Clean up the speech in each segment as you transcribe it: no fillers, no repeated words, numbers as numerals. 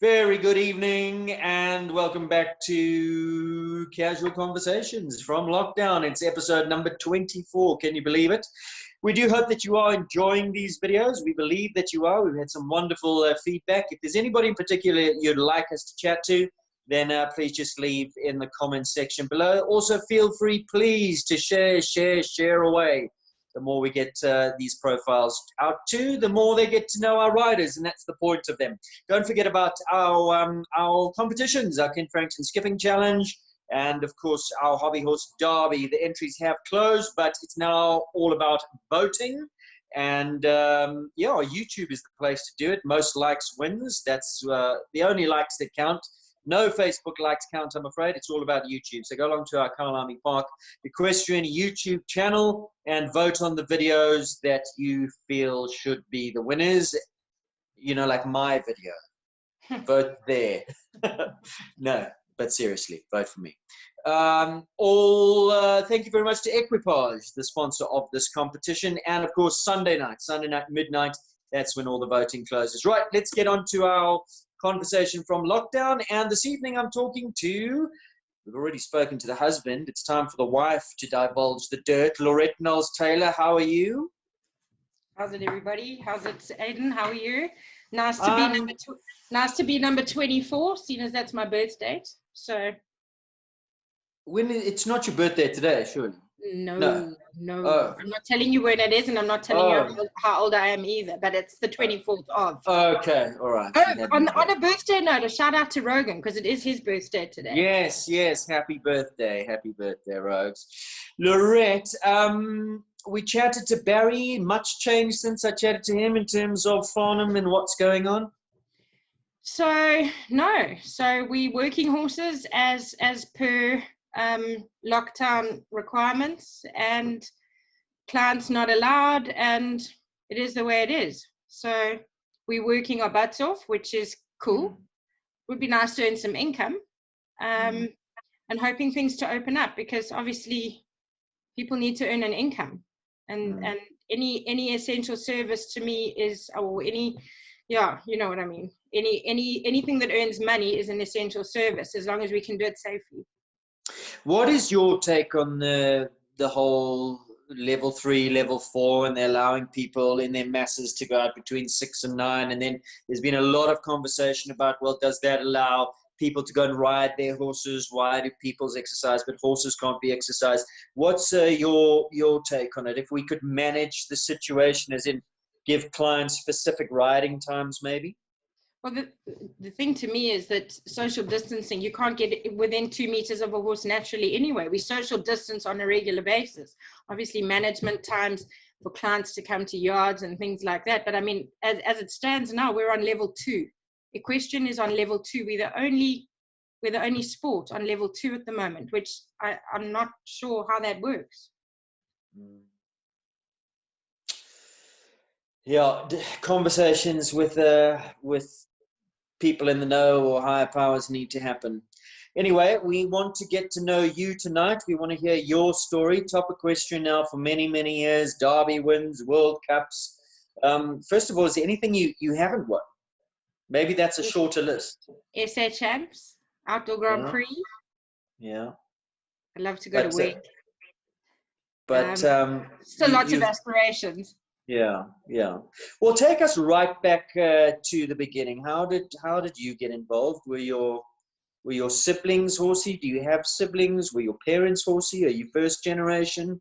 Very good evening and welcome back to Casual Conversations from Lockdown. It's episode number 24. Can you believe it? We do hope that you are enjoying these videos. We believe that you are. We've had some wonderful feedback. If there's anybody in particular you'd like us to chat to, then please just leave in the comments section below. Also, feel free, please, to share away. The more we get these profiles out to, the more they get to know our riders, and that's the point of them. Don't forget about our competitions, our Ken Frankson Skipping Challenge, and of course our Hobby Horse Derby. The entries have closed, but it's now all about voting. And yeah, YouTube is the place to do it. Most likes wins. That's the only likes that count. No Facebook likes count, I'm afraid. It's all about YouTube. So go along to our Kyalami Park Equestrian YouTube channel and vote on the videos that you feel should be the winners. You know, like my video. Vote there. No, but seriously, vote for me. Thank you very much to Equipage, the sponsor of this competition. And of course, Sunday night, midnight, that's when all the voting closes. Right, let's get on to our conversation from lockdown. And this evening I'm talking to, we've already spoken to the husband, it's time for the wife to divulge the dirt. Lorette Knowles Taylor, how are you? How's it, everybody? How's it, Aiden? How are you? Nice to be number 24, seeing as that's my birth date. So when it's not your birthday today, surely? No. Oh. I'm not telling you when it is, and I'm not telling you how old I am either, but it's the 24th of. Okay, all right. Oh, on a birthday note, a shout out to Rogan, because it is his birthday today. Yes, happy birthday, Rogues. Lorette, we chatted to Barry. Much change since I chatted to him in terms of Farnham and what's going on? So, no. So we working horses as per lockdown requirements, and clients not allowed, and it is the way it is. So we're working our butts off, which is cool. Would be nice to earn some income, and hoping things to open up, because obviously people need to earn an income, and any essential service to me is, or any, yeah, you know what I mean, anything that earns money is an essential service, as long as we can do it safely. What is your take on the whole level 3, level 4, and they're allowing people in their masses to go out between 6 and 9? And then there's been a lot of conversation about, well, does that allow people to go and ride their horses? Why do people's exercise, but horses can't be exercised? What's your take on it? If we could manage the situation, as in give clients specific riding times, maybe? Well, the thing to me is that social distancing, you can't get within 2 meters of a horse naturally anyway. We social distance on a regular basis. Obviously, management times for clients to come to yards and things like that. But I mean, as it stands now, we're on level 2. Equestrian is on level 2. We're the only sport on level 2 at the moment, which I'm not sure how that works. Yeah, conversations with people in the know or higher powers need to happen. Anyway, we want to get to know you tonight. We want to hear your story. Top equestrian now for many, many years. Derby wins, World Cups. First of all, is there anything you haven't won? Maybe that's a shorter list. SA Champs, Outdoor Grand Prix. Yeah. I'd love to go to WEC. But still lots of aspirations. Yeah. Well, take us right back to the beginning. How did you get involved? Were your siblings horsey? Do you have siblings? Were your parents horsey? Are you first generation?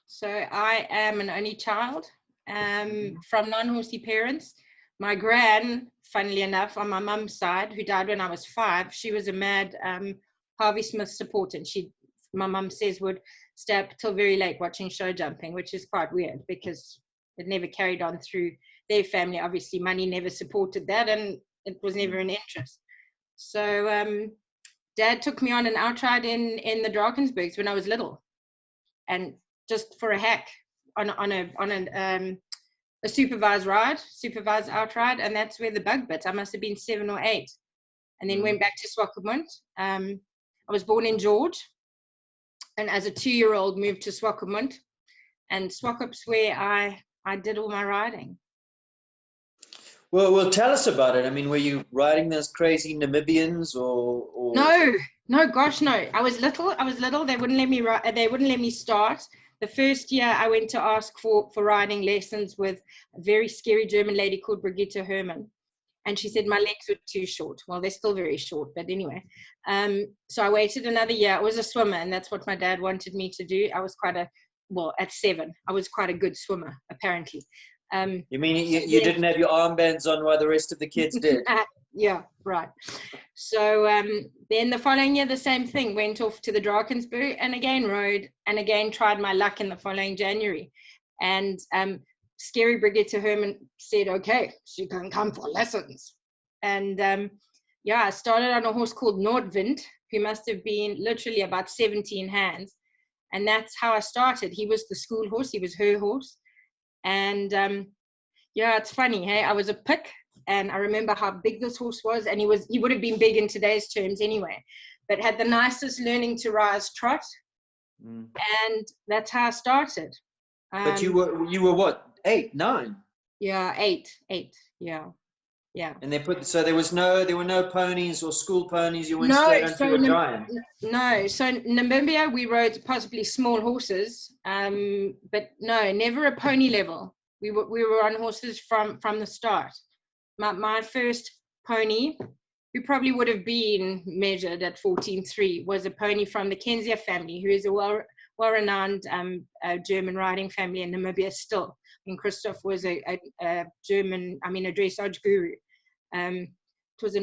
So I am an only child from non-horsey parents. My gran, funnily enough, on my mum's side, who died when I was 5, she was a mad Harvey Smith supporter. And my mum says, would stay up till very late watching show jumping, which is quite weird because it never carried on through their family. Obviously, money never supported that, and it was never an interest. So Dad took me on an outride in the Drakensbergs when I was little, and just for a hack on a supervised outride, and that's where the bug bit. I must have been 7 or 8, and then went back to Swakopmund. I was born in George, and as a 2-year-old moved to Swakopmund, and Swakop's where I did all my riding. Well, tell us about it. I mean, were you riding those crazy Namibians or... No, gosh, no. I was little. They wouldn't let me ride. They wouldn't let me start. The first year I went to ask for riding lessons with a very scary German lady called Brigitte Hermann. And she said my legs were too short. Well, they're still very short, but anyway. So I waited another year. I was a swimmer, and that's what my dad wanted me to do. I was at 7, I was quite a good swimmer, apparently. You mean you didn't have your armbands on while the rest of the kids did? Yeah, right. So then the following year, the same thing, went off to the Drakensberg and again rode and again tried my luck in the following January. And scary Brigitte Hermann said, okay, she can come for lessons. And I started on a horse called Nordwind, who must have been literally about 17 hands. And that's how I started. He was the school horse. He was her horse. And it's funny, hey, I was a pick, and I remember how big this horse was, and he would have been big in today's terms anyway, but had the nicest learning to rise trot. And that's how I started. But you were what, 8, 9? Yeah, 8. Yeah. And there were no ponies or school ponies. You went straight onto a giant. No, so in Namibia we rode possibly small horses, but no, never a pony level. We were on horses from the start. My first pony, who probably would have been measured at 14.3, was a pony from the Kenzia family, who is a well-renowned German riding family in Namibia still. And Christoph was a German, a dressage guru. It was a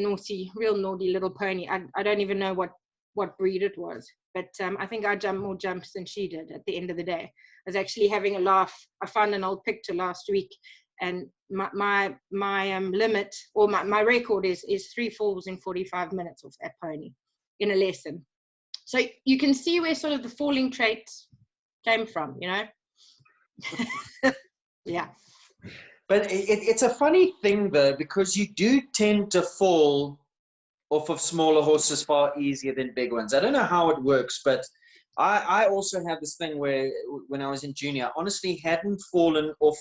real naughty little pony. I don't even know what breed it was, but I think I jumped more jumps than she did at the end of the day. I was actually having a laugh. I found an old picture last week, and my limit, or my record is 3 falls in 45 minutes off that pony in a lesson. So you can see where sort of the falling traits came from, you know. Yeah. But it's a funny thing, though, because you do tend to fall off of smaller horses far easier than big ones. I don't know how it works, but I also have this thing where when I was in junior, I honestly hadn't fallen off.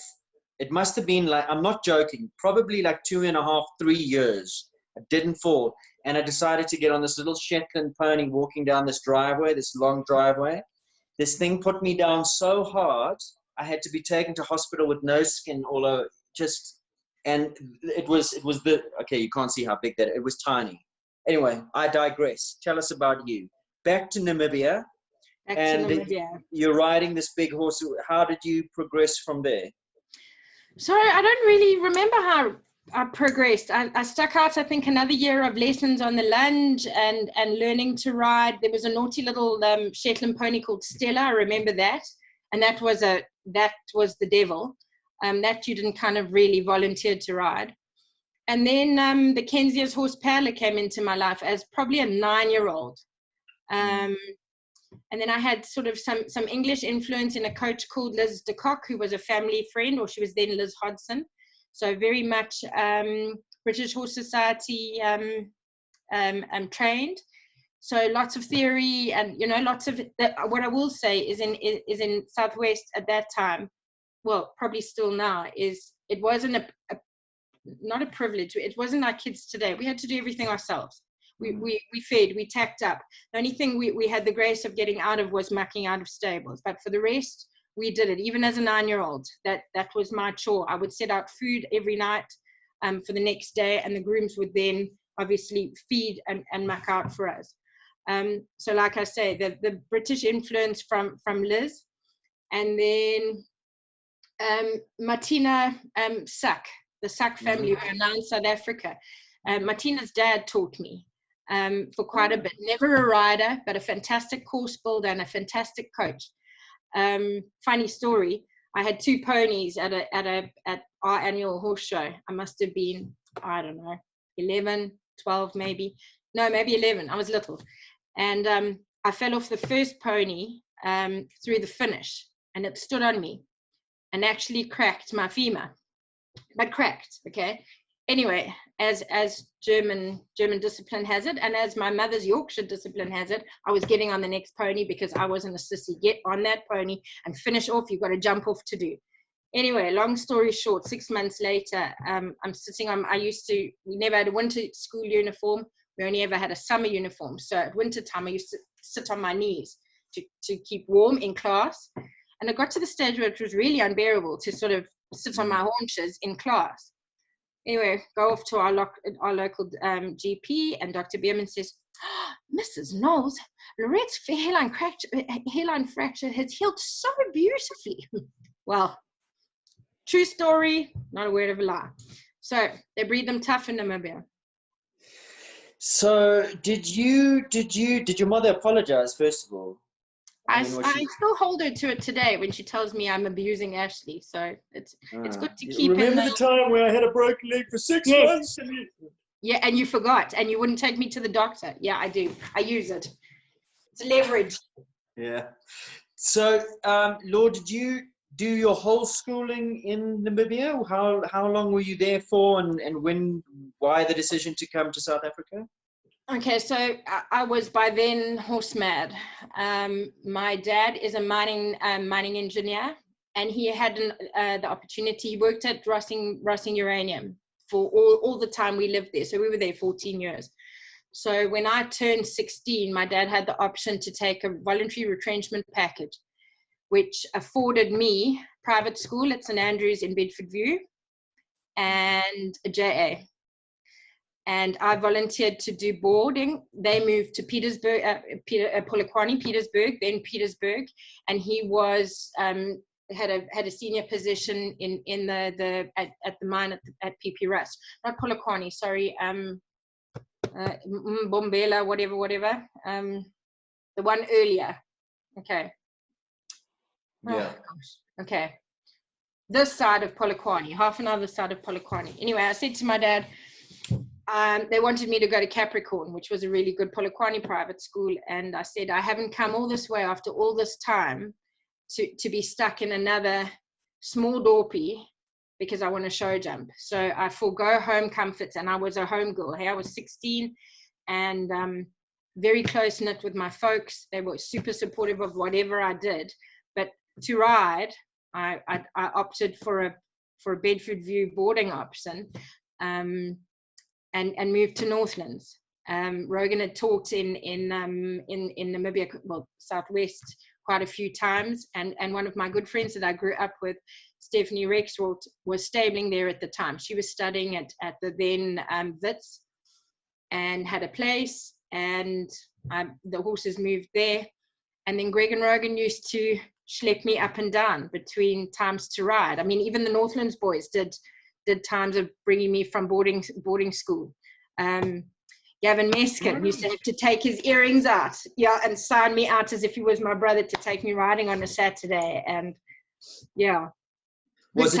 It must have been I'm not joking, probably 2.5, 3 years. I didn't fall. And I decided to get on this little Shetland pony walking down this driveway, this long driveway. This thing put me down so hard, I had to be taken to hospital with no skin all over. And it was okay, you can't see how big it was tiny. Anyway, I digress. Tell us about you. Back to Namibia. You're riding this big horse. How did you progress from there? So I don't really remember how I progressed. I stuck out, I think, another year of lessons on the lunge and learning to ride. There was a naughty little Shetland pony called Stella. I remember that. And that was the devil. That you didn't kind of really volunteer to ride. And then the Kenzia's horse Perla came into my life as probably a 9-year-old. And then I had sort of some English influence in a coach called Liz de Kock, who was a family friend, or she was then Liz Hodson. So very much British Horse Society trained. So lots of theory, and lots of what I will say is in Southwest at that time, well, probably still now, is it wasn't not a privilege. It wasn't like kids today. We had to do everything ourselves. We fed, we tacked up. The only thing we had the grace of getting out of was mucking out of stables. But for the rest, we did it. Even as a 9-year-old, that was my chore. I would set out food every night for the next day, and the grooms would then obviously feed and muck out for us. So like I say, the British influence from Liz, and then Martina Suck, the Suck family who are now in South Africa. Martina's dad taught me for quite a bit. Never a rider, but a fantastic course builder and a fantastic coach. Funny story, I had 2 ponies at our annual horse show. I must have been, I don't know, 11, 12 maybe. No, maybe 11. I was little. And I fell off the first pony through the finish, and it stood on me and actually cracked my femur. But cracked, okay? Anyway, as German discipline has it, and as my mother's Yorkshire discipline has it, I was getting on the next pony because I wasn't a sissy. Get on that pony and finish off. You've got to jump off to do. Anyway, long story short, 6 months later, I'm sitting on, we never had a winter school uniform. We only ever had a summer uniform. So at winter time, I used to sit on my knees to keep warm in class. And it got to the stage where it was really unbearable to sort of sit on my haunches in class. Anyway, go off to our local GP, and Dr. Bierman says, oh, Mrs. Knowles, Lorette's hairline fracture has healed so beautifully. Well, true story, not a word of a lie. So they breed them tough in Namibia. So did your mother apologize, first of all? I still hold her to it today when she tells me I'm abusing Ashley. So it's good to keep. Remember the time where I had a broken leg for 6 months? Yeah, and you forgot, and you wouldn't take me to the doctor. Yeah, I do. I use it. It's leverage. Yeah. So, Laura, did you do your whole schooling in Namibia? How long were you there for, and why the decision to come to South Africa? Okay, so I was by then horse mad. My dad is a mining engineer, and he had the opportunity. He worked at Rossing Uranium for all the time we lived there. So we were there 14 years. So when I turned 16, my dad had the option to take a voluntary retrenchment package, which afforded me private school at St. Andrews in Bedford View and a JA. And I volunteered to do boarding. They moved to Petersburg, Polokwane, Petersburg, then Petersburg, and he was had a senior position in at the mine at PP Rust, not Polokwane, sorry, Bombela, whatever, the one earlier. Okay. Yeah. Oh, gosh. Okay. This side of Polokwane, half an hour side of Polokwane. Anyway, I said to my dad, they wanted me to go to Capricorn, which was a really good Polokwane private school. And I said, I haven't come all this way after all this time to be stuck in another small dorpy because I want to show jump. So I forego home comforts, and I was a home girl. Hey, I was 16 and very close knit with my folks. They were super supportive of whatever I did. But to ride, I opted for a Bedford View boarding option. And moved to Northlands. Rogan had talked in Namibia, well, Southwest, quite a few times, and one of my good friends that I grew up with, Stephanie Rexroth, was stabling there at the time. She was studying at the then Wits and had a place, and the horses moved there. And then Greg and Rogan used to schlep me up and down between times to ride. I mean, even the Northlands boys did times of bringing me from boarding school. Gavin Meskin used to have to take his earrings out, and sign me out as if he was my brother to take me riding on a Saturday. And yeah. Was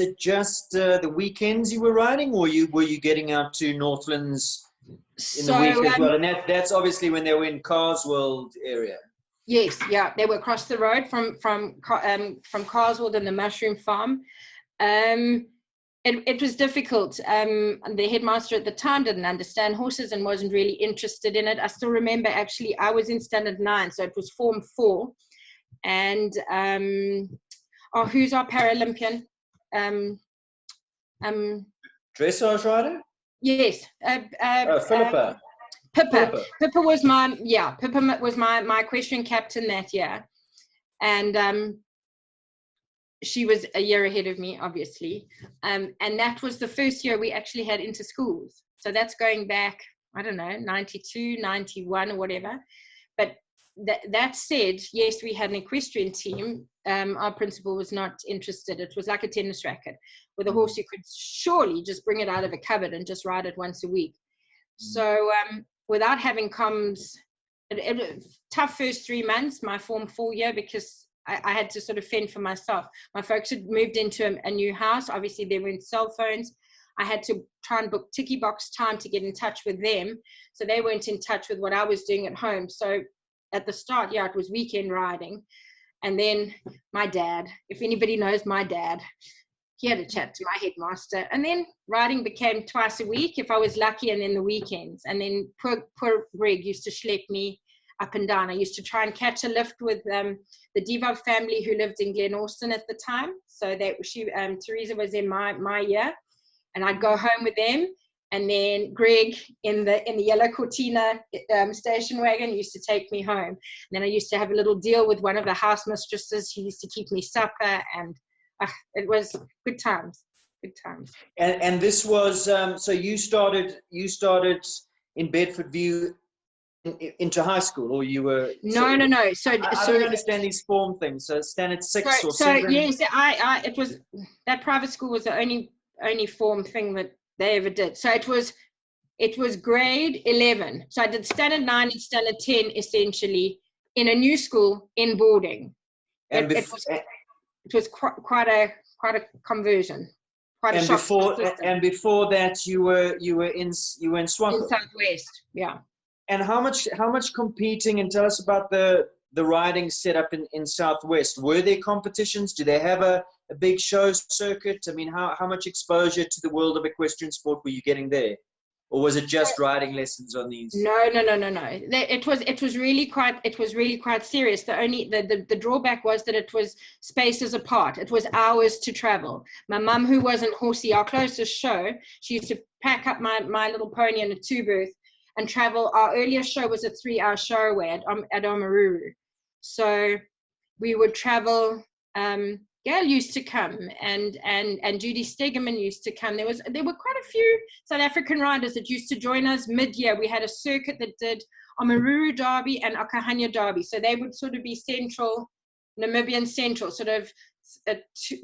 it just the weekends you were riding, or were you getting out to Northlands in the week as well? And that's obviously when they were in Carswell area. Yes, yeah, they were across the road from Carswell and the mushroom farm. It was difficult. The headmaster at the time didn't understand horses and wasn't really interested in it. I still remember, actually, I was in standard 9, so it was Form 4. And who's our Paralympian? Dressage rider? Yes. Philippa. Pippa was my equestrian captain that year. And she was a year ahead of me, obviously. And that was the first year we actually had inter-schools. So that's going back, I don't know, 92, 91 or whatever. But that said, yes, we had an equestrian team. Our principal was not interested. It was like a tennis racket. With a horse, you could surely just bring it out of a cupboard and just ride it once a week. So without having comms, it was tough first 3 months, my Form 4 year, because I had to sort of fend for myself. My folks had moved into a new house. Obviously, there weren't cell phones. I had to try and book ticky box time to get in touch with them. So they weren't in touch with what I was doing at home. So at the start, it was weekend riding. And then my dad, if anybody knows my dad, he had a chat to my headmaster. And then riding became twice a week if I was lucky, and then the weekends. And then poor Greg used to schlep me up and down. I used to try and catch a lift with the Devob family who lived in Glen Austin at the time. So Teresa was in my year, and I'd go home with them. And then Greg in the yellow Cortina station wagon used to take me home. And then I used to have a little deal with one of the house mistresses. He used to keep me supper, and it was good times. Good times. And this was so you started in Bedford View into high school, or you were? No. So I don't understand these form things. So standard 6 or 7. Yes, it was that private school was the only form thing that they ever did. So it was grade 11. So I did standard 9 and standard 10 essentially in a new school in boarding. And it was quite a conversion. And before that, you were in Swampville. In Southwest, yeah. And how much competing? And tell us about the riding setup in Southwest. Were there competitions? Do they have a big show circuit? I mean, how much exposure to the world of equestrian sport were you getting there? Or was it just riding lessons on these? No. It was really quite serious. The drawback was that it was spaces apart. It was hours to travel. My mum, who wasn't horsey, our closest show, she used to pack up my little pony in a 2-berth and travel. Our earliest show was a 3-hour show away at Omaruru. So we would travel. Gail used to come, and Judy Stegeman used to come. There were quite a few South African riders that used to join us mid-year. We had a circuit that did Omaruru Derby and Okahanya Derby. So they would sort of be central, Namibian central, sort of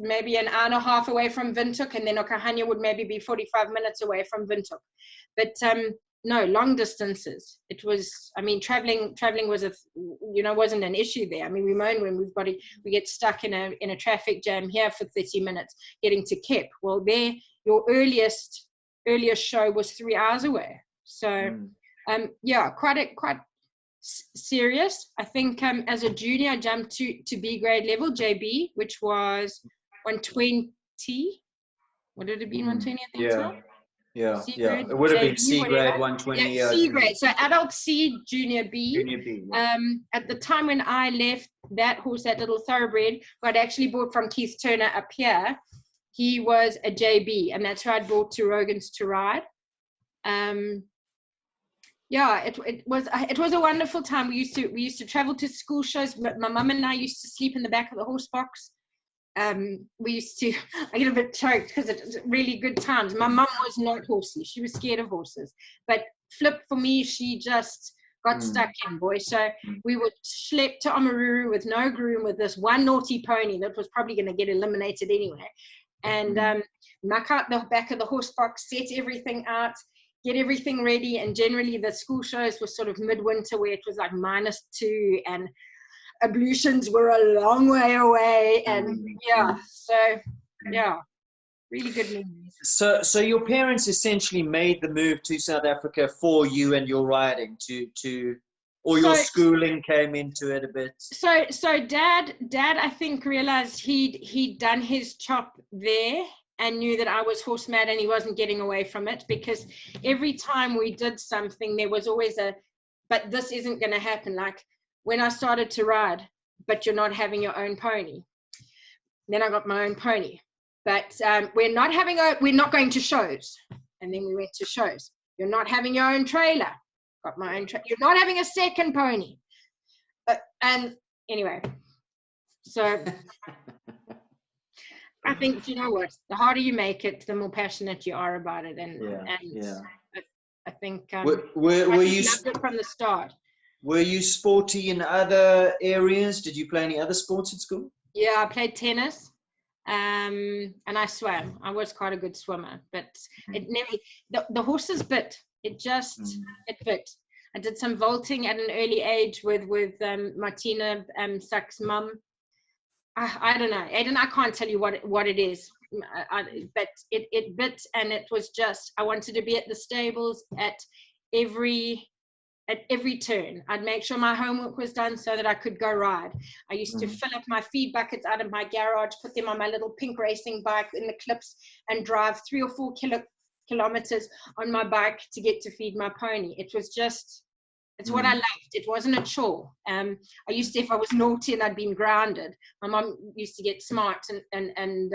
maybe an hour and a half away from Windhoek, and then Okahanya would maybe be 45 minutes away from Windhoek. But no, long distances. It was, I mean, traveling was wasn't an issue there. I mean, we moan when we get stuck in a traffic jam here for 30 minutes getting to Cape. Well, there, your earliest show was 3 hours away. So, yeah, quite serious. I think as a junior, I jumped to B grade level, JB, which was 120. What did it be, 120 at that time? Yeah. It would have been C grade, 120. Yeah, C grade. So adult C, junior B. Junior B. Yeah. At the time when I left that horse, that little thoroughbred, who I'd actually bought from Keith Turner up here, he was a JB, and that's who I'd brought to Rogan's to ride. Yeah, it was a wonderful time. We used to travel to school shows. My mum and I used to sleep in the back of the horse box. We used to, I get a bit choked because it's really good times. My mum was not horsey. She was scared of horses. But Flip, for me, she just got stuck in, boy. So we would schlep to Omaruru with no groom with this one naughty pony that was probably going to get eliminated anyway. And muck out the back of the horse box, set everything out, get everything ready. And generally the school shows were sort of midwinter where it was like -2 and ablutions were a long way away, and really good memories. So your parents essentially made the move to South Africa for you and your riding or your schooling came into it a bit. So dad I think realized he'd done his chop there and knew that I was horse mad and he wasn't getting away from it, because every time we did something there was always but this isn't going to happen. Like when I started to ride, but you're not having your own pony. Then I got my own pony, but we're not going to shows. And then we went to shows. You're not having your own trailer. Got my own you're not having a second pony. And anyway, so I think, you know what, the harder you make it, the more passionate you are about it. I think were you loved it from the start. Were you sporty in other areas? Did you play any other sports at school? Yeah, I played tennis, and I swam. I was quite a good swimmer, but it never. The horses bit. It just it bit. I did some vaulting at an early age with Martina Suck's mum. I don't know, Aiden. I can't tell you what it is, but it bit, and it was just I wanted to be at the stables at every turn. I'd make sure my homework was done so that I could go ride. I used to fill up my feed buckets out of my garage, put them on my little pink racing bike in the clips, and drive 3 or 4 kilometers on my bike to get to feed my pony. It was just It's what I loved. It wasn't a chore. I used to, if I was naughty and I'd been grounded, my mom used to get smart and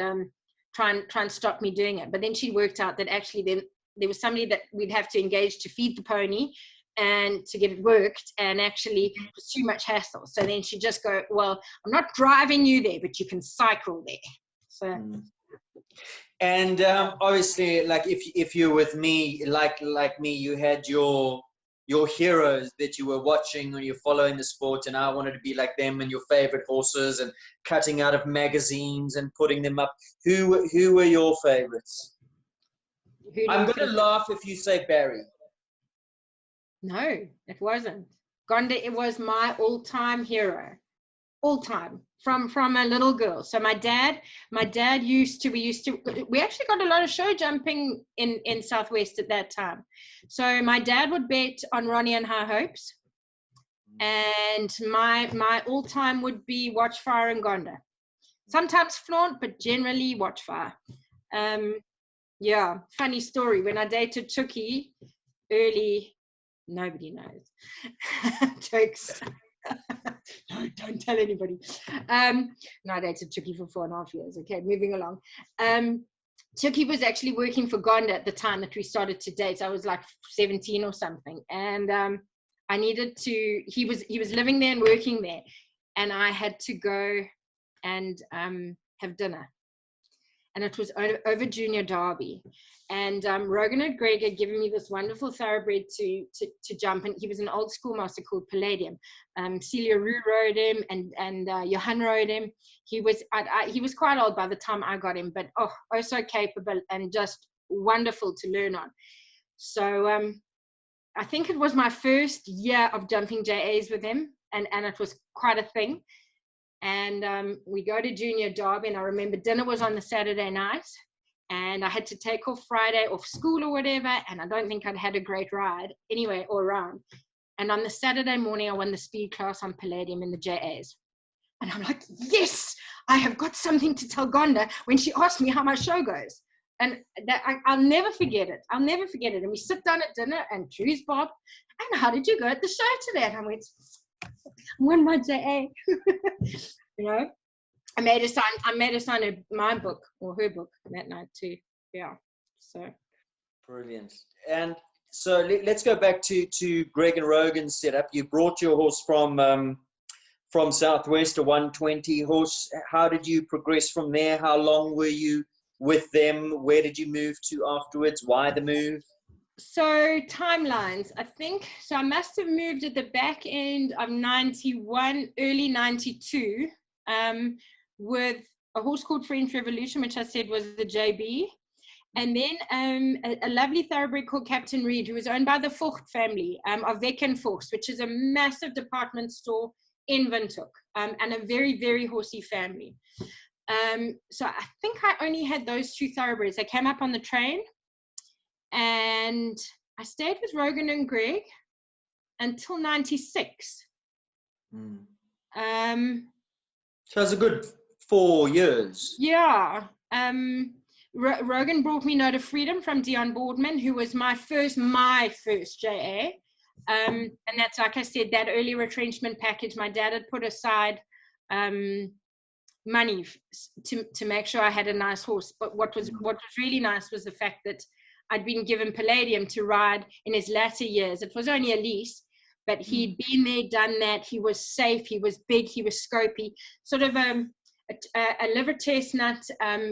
try and stop me doing it. But then she worked out that actually then there was somebody that we'd have to engage to feed the pony and to get it worked, and actually it was too much hassle. So then she'd just go, well, I'm not driving you there, but you can cycle there. So. And obviously, like if you're with me, like me, you had your heroes that you were watching when you're following the sport, and I wanted to be like them, and your favorite horses, and cutting out of magazines and putting them up. Who were your favorites? I'm going to laugh if you say Barry. No, it wasn't. Gonda, it was my all-time hero. All-time. From a little girl. So my dad we actually got a lot of show jumping in Southwest at that time. So my dad would bet on Ronnie and High Hopes, and my all-time would be Watchfire and Gonda. Sometimes Flaunt, but generally Watchfire. Yeah, funny story. When I dated Chucky early, nobody knows. Jokes. No, don't tell anybody. No, I dated Chucky for 4.5 years. Okay, moving along. Chucky was actually working for Gonda at the time that we started to date. I was like 17 or something, and I needed to. He was living there and working there, and I had to go and have dinner. And it was over Junior Derby. And Rogan and Greg had given me this wonderful thoroughbred to jump, and he was an old school master called Palladium. Celia Rue rode him, and Johan rode him. He was quite old by the time I got him, but oh so capable and just wonderful to learn on. So I think it was my first year of jumping JAs with him, and it was quite a thing. And we go to Junior Derby, and I remember dinner was on the Saturday night, and I had to take off Friday off school or whatever, and I don't think I'd had a great ride anyway all around. And on the Saturday morning, I won the speed class on Palladium in the JAs. And I'm like, yes, I have got something to tell Gonda when she asked me how my show goes. And that, I'll never forget it. I'll never forget it. And we sit down at dinner, and Drew's Bob, and how did you go at the show today? And I went, I won my JA. You know, I made her sign my book or her book that night too. Yeah. So brilliant. And so let's go back to Greg and Rogan's setup. You brought your horse from Southwest, a 120 horse. How did you progress from there? How long were you with them? Where did you move to afterwards? Why the move? So timelines, I think. So I must have moved at the back end of 91, early 92, with a horse called French Revolution, which I said was the JB. And then a lovely thoroughbred called Captain Reed, who was owned by the Vogt family of Weckenforst, which is a massive department store in Windhoek, and a very, very horsey family. So I think I only had those two thoroughbreds. They came up on the train, and I stayed with Rogan and Greg until 96. So it was a good 4 years. Yeah. Rogan brought me Note of Freedom from Dion Boardman, who was my first JA. And that's, like I said, that early retrenchment package. My dad had put aside money to make sure I had a nice horse. But what was really nice was the fact that I'd been given Palladium to ride in his latter years. It was only a lease, but he'd been there, done that. He was safe. He was big. He was scopy. Sort of a liver chestnut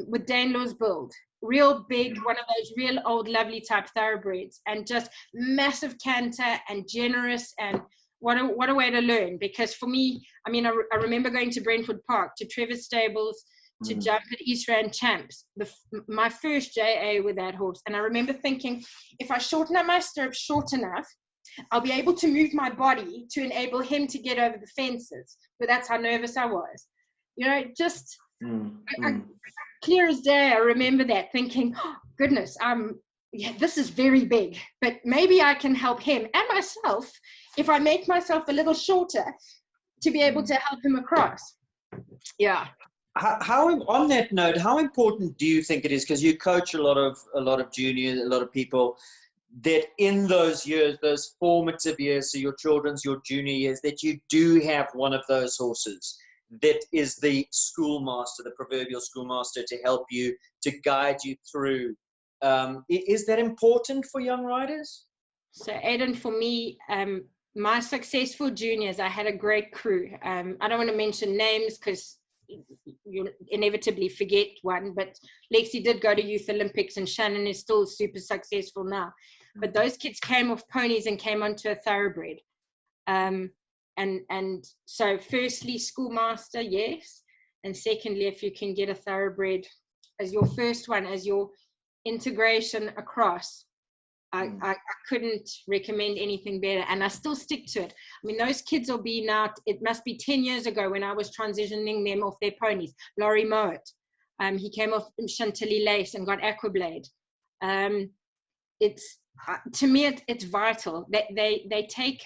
with Danelaw's build. Real big, one of those real old lovely type thoroughbreds, and just massive canter and generous, and what a way to learn. Because for me, I mean, I remember going to Brentwood Park, to Trevor's stables, to jump at East Rand Champs, my first JA with that horse. And I remember thinking, if I shorten up my stirrups short enough, I'll be able to move my body to enable him to get over the fences. But that's how nervous I was. You know, just clear as day, I remember that, thinking, oh, goodness, yeah, this is very big, but maybe I can help him and myself if I make myself a little shorter to be able to help him across. Yeah. How on that note, how important do you think it is, because you coach a lot of juniors, a lot of people, that in those years, those formative years, so your children's, your junior years, that you do have one of those horses that is the schoolmaster, the proverbial schoolmaster, to help you, to guide you through. Is that important for young riders? So Aidan, for me, my successful juniors, I had a great crew. I don't want to mention names because you inevitably forget one, but Lexi did go to Youth Olympics and Shannon is still super successful now. But those kids came off ponies and came onto a thoroughbred. And so firstly, schoolmaster, yes. And secondly, if you can get a thoroughbred as your first one, as your integration across, I couldn't recommend anything better, and I still stick to it. I mean, those kids will be now, it must be 10 years ago when I was transitioning them off their ponies. Laurie Mowat, he came off Chantilly Lace and got Aquablade. It's to me, it's vital. They take,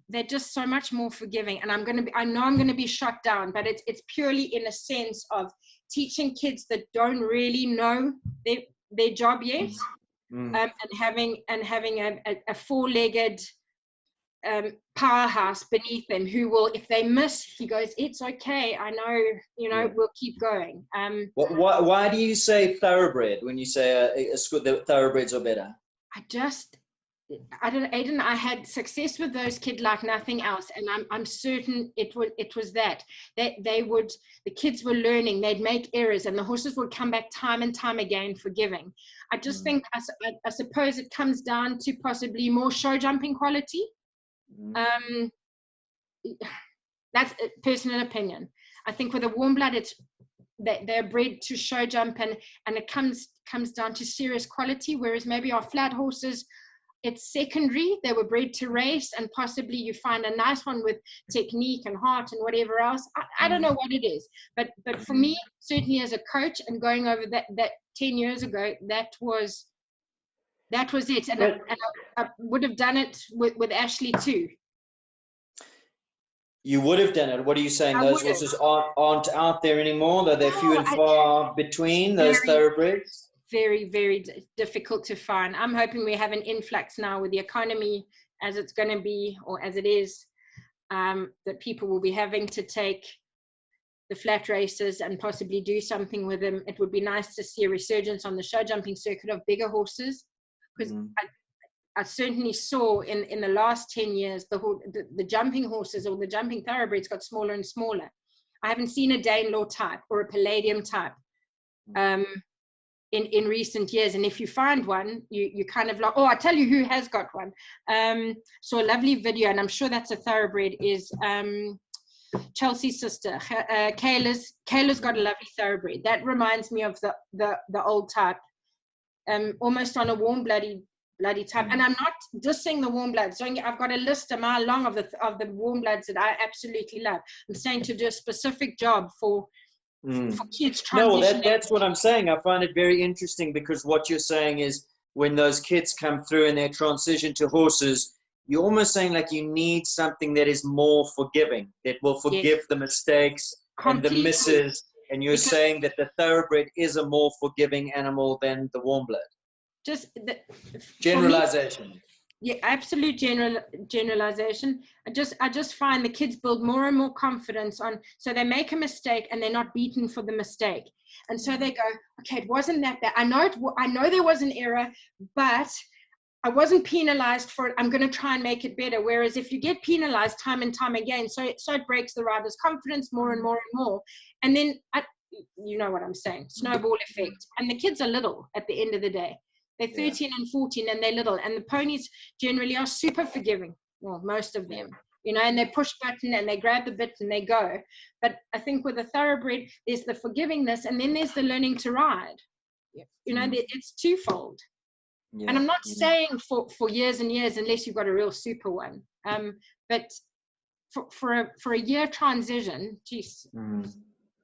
they're just so much more forgiving. And I know I'm gonna be shot down, but it's purely in a sense of teaching kids that don't really know their job yet. And having a four-legged powerhouse beneath them who will, if they miss, he goes, it's okay, I know, we'll keep going. Why do you say thoroughbred when you say the thoroughbreds are better? I don't know, Aidan, I had success with those kids like nothing else, and I'm certain it was that the kids were learning, they'd make errors, and the horses would come back time and time again forgiving. I just think, I suppose it comes down to possibly more show jumping quality. That's a personal opinion. I think with a warm blood, they're bred to show jump, and it comes down to serious quality, whereas maybe our flat horses, it's secondary. They were bred to race, and possibly you find a nice one with technique and heart and whatever else. I don't know what it is, but for me, certainly as a coach and going over that 10 years ago, that was it. And I would have done it with Ashley too. You would have done it. What are you saying? Those horses aren't out there anymore? They're few and far between, those thoroughbreds? Very, very difficult to find. I'm hoping we have an influx now with the economy as it's going to be, or as it is, that people will be having to take the flat races and possibly do something with them. It would be nice to see a resurgence on the show jumping circuit of bigger horses, because I certainly saw in the last 10 years, the jumping horses or the jumping thoroughbreds got smaller and smaller. I haven't seen a Danelaw type or a Palladium type in recent years, and if you find one, you kind of like, oh, I tell you who has got one. So a lovely video, and I'm sure that's a thoroughbred, is Chelsea's sister, Kayla's got a lovely thoroughbred. That reminds me of the old type, almost on a warm bloody type. And I'm not just saying the warm bloods. I've got a list a mile long of the warm bloods that I absolutely love. I'm saying to do a specific job for kids transitioning. No, that's what I'm saying. I find it very interesting, because what you're saying is when those kids come through and they transition to horses, you're almost saying like you need something that is more forgiving, that will forgive the mistakes and the misses. And you're saying that the thoroughbred is a more forgiving animal than the warm blood. Just generalization. Yeah, absolute generalization. I just find the kids build more and more confidence so they make a mistake and they're not beaten for the mistake, and so they go, okay, it wasn't that bad. I know there was an error, but I wasn't penalized for it. I'm going to try and make it better. Whereas if you get penalized time and time again, so it breaks the rider's confidence more and more and more, and then you know what I'm saying, snowball effect. And the kids are little at the end of the day. They're 13 and 14 and they're little, and the ponies generally are super forgiving. Well, most of them, and they push button and they grab the bit and they go. But I think with a thoroughbred, there's the forgivingness, and then there's the learning to ride. It's twofold. Yeah. And I'm not saying for years and years, unless you've got a real super one. But for a year transition, geez,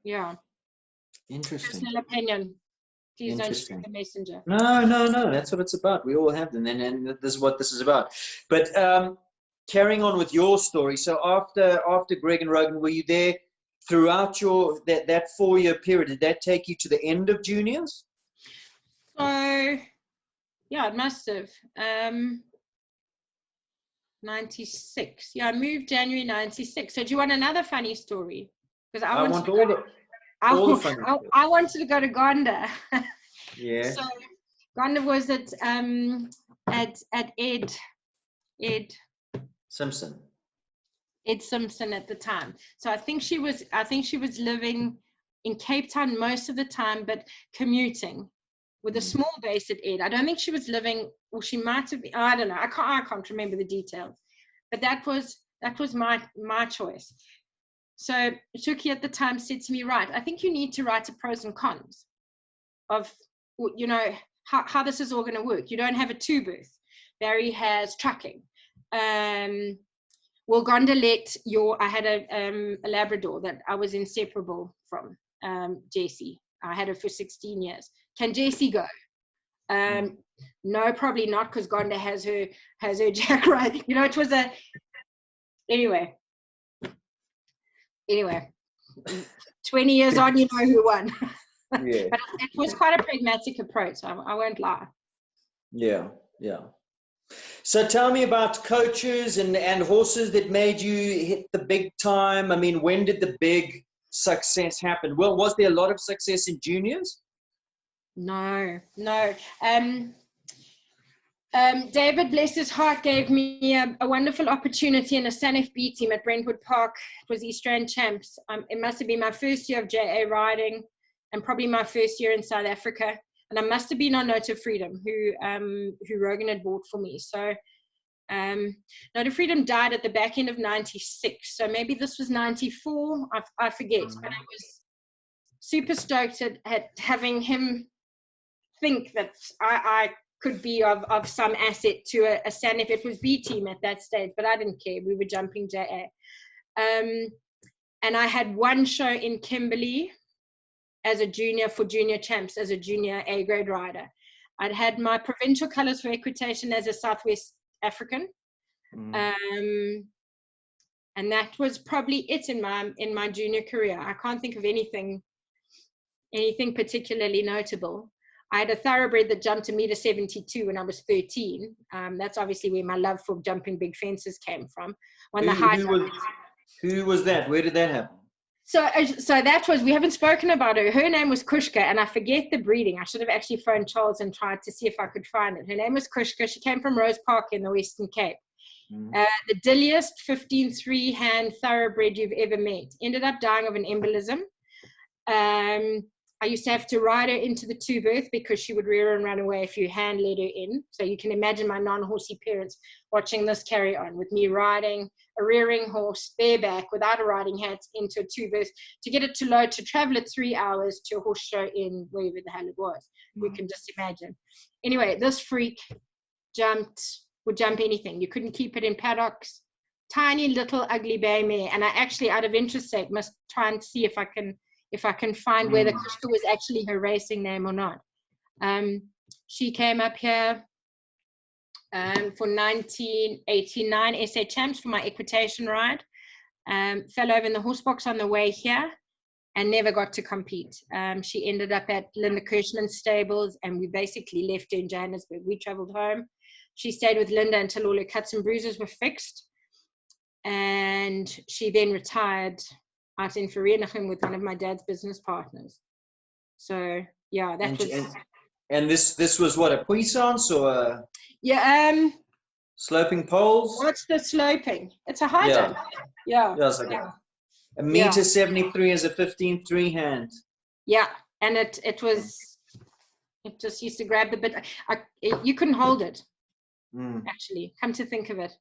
yeah. Interesting. Personal opinion. Please don't shoot the messenger. No, that's what it's about. We all have them, and this is what this is about. But carrying on with your story, so after Greg and Rogan, were you there throughout that 4-year period? Did that take you to the end of juniors? So Yeah, it must have. 96. Yeah, I moved January 96. So do you want another funny story? Because I want all the funny stuff. I wanted to go to Gonda. Yeah. So Gonda was at Ed Simpson. Ed Simpson at the time. So I think she was living in Cape Town most of the time, but commuting with a small base at Ed. I don't think she was living, or she might have been, I don't know. I can't remember the details. But that was my choice. So Tuki at the time said to me, right, I think you need to write a pros and cons of, you know, how this is all going to work. You don't have a two booth. Barry has trucking. Will Gonda let I had a Labrador that I was inseparable from, Jessie. I had her for 16 years. Can Jessie go? No, probably not, because Gonda has her Jack right. You know, it was anyway, 20 years on, you know who won. Yeah. But it was quite a pragmatic approach. I won't lie. Yeah. So tell me about coaches and horses that made you hit the big time. I mean, when did the big success happen? Well, was there a lot of success in juniors? No. David, bless his heart, gave me a wonderful opportunity in a Sanef B team at Brentwood Park. It was East Rand Champs. It must have been my first year of JA riding, and probably my first year in South Africa. And I must have been on Note of Freedom, who Rogan had bought for me. So Note of Freedom died at the back end of 96. So maybe this was 94. I forget. But I was super stoked at having him think that I could be of some asset to a Sanef. It was B team at that stage, but I didn't care. We were jumping JA. And I had one show in Kimberley as a junior for junior champs, as a junior A grade rider. I'd had my provincial colors for equitation as a Southwest African. And that was probably it in my junior career. I can't think of anything particularly notable. I had a thoroughbred that jumped a meter 72 when I was 13. That's obviously where my love for jumping big fences came from. Who was that? Where did that happen? So that was, we haven't spoken about her. Her name was Kushka, and I forget the breeding. I should have actually phoned Charles and tried to see if I could find it. Her name was Kushka. She came from Rose Park in the Western Cape. The dilliest 15-3 hand thoroughbred you've ever met. Ended up dying of an embolism. I used to have to ride her into the two berth because she would rear and run away if you hand led her in. So you can imagine my non-horsey parents watching this carry on with me riding a rearing horse bareback without a riding hat into a two berth to get it to load, to travel it 3 hours to a horse show in wherever the hell it was. We can just imagine. Anyway, this freak would jump anything. You couldn't keep it in paddocks. Tiny little ugly bay mare. And I actually, out of interest sake, must try and see if I can find whether Kushka was actually her racing name or not. She came up here for 1989 SA Champs for my equitation ride. Fell over in the horse box on the way here and never got to compete. She ended up at Linda Kirschman's stables, and we basically left her in Johannesburg. We traveled home. She stayed with Linda until all her cuts and bruises were fixed. And she then retired out in Vereniging with one of my dad's business partners. So yeah, that was. And this was what, a puissance or a? Yeah. Sloping poles. What's the sloping? It's a high jump. Yeah. Yeah, it's like a meter 73 as a 15-3 hand. Yeah, and it just used to grab the bit. You couldn't hold it. Actually, come to think of it,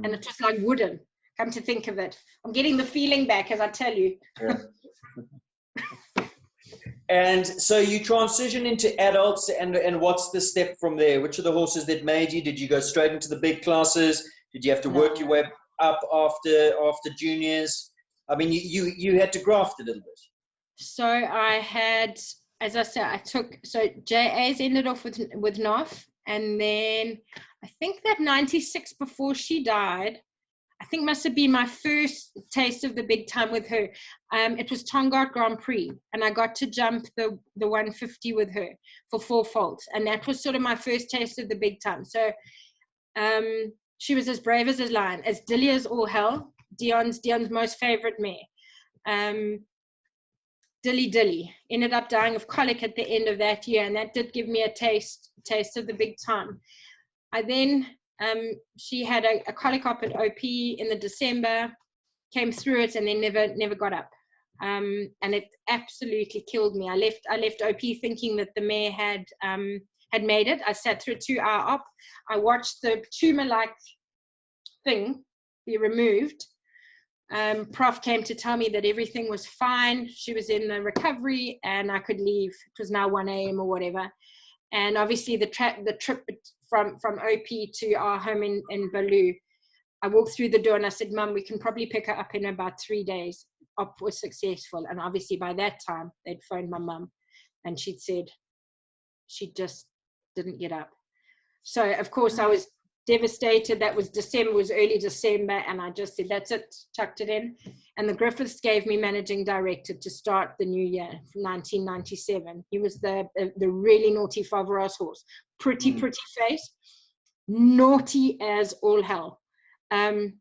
and it's just like wooden. Come to think of it, I'm getting the feeling back as I tell you. Yeah. And so you transition into adults, and what's the step from there? Which are the horses that made you? Did you go straight into the big classes? Did you have to work your way up after juniors? I mean, you had to graft a little bit. So I had, as I said, JA's ended off with Nof, and then I think that 96 before she died, I think must have been my first taste of the big time with her. It was Tongaat Grand Prix, and I got to jump the 150 with her for 4 faults, and that was sort of my first taste of the big time. So she was as brave as a lion, as dilly as all hell. Dion's most favorite mare. Dilly ended up dying of colic at the end of that year, and that did give me a taste of the big time. I then she had a colic op at OP in the December, came through it, and then never got up, and it absolutely killed me. I left OP thinking that the mare had made it. I sat through a 2-hour op. I watched the tumor-like thing be removed. Prof came to tell me that everything was fine. She was in the recovery and I could leave. It was now 1 a.m. or whatever. And obviously the trip from OP to our home in Baloo, I walked through the door and I said, Mum, we can probably pick her up in about 3 days. Op was successful. And obviously by that time they'd phoned my mum and she'd said she just didn't get up. So of course I was devastated. That was early December, and I just said, that's it, chucked it in. And the Griffiths gave me managing director to start the new year, 1997. He was the really naughty Favreau's horse. Pretty face, naughty as all hell. And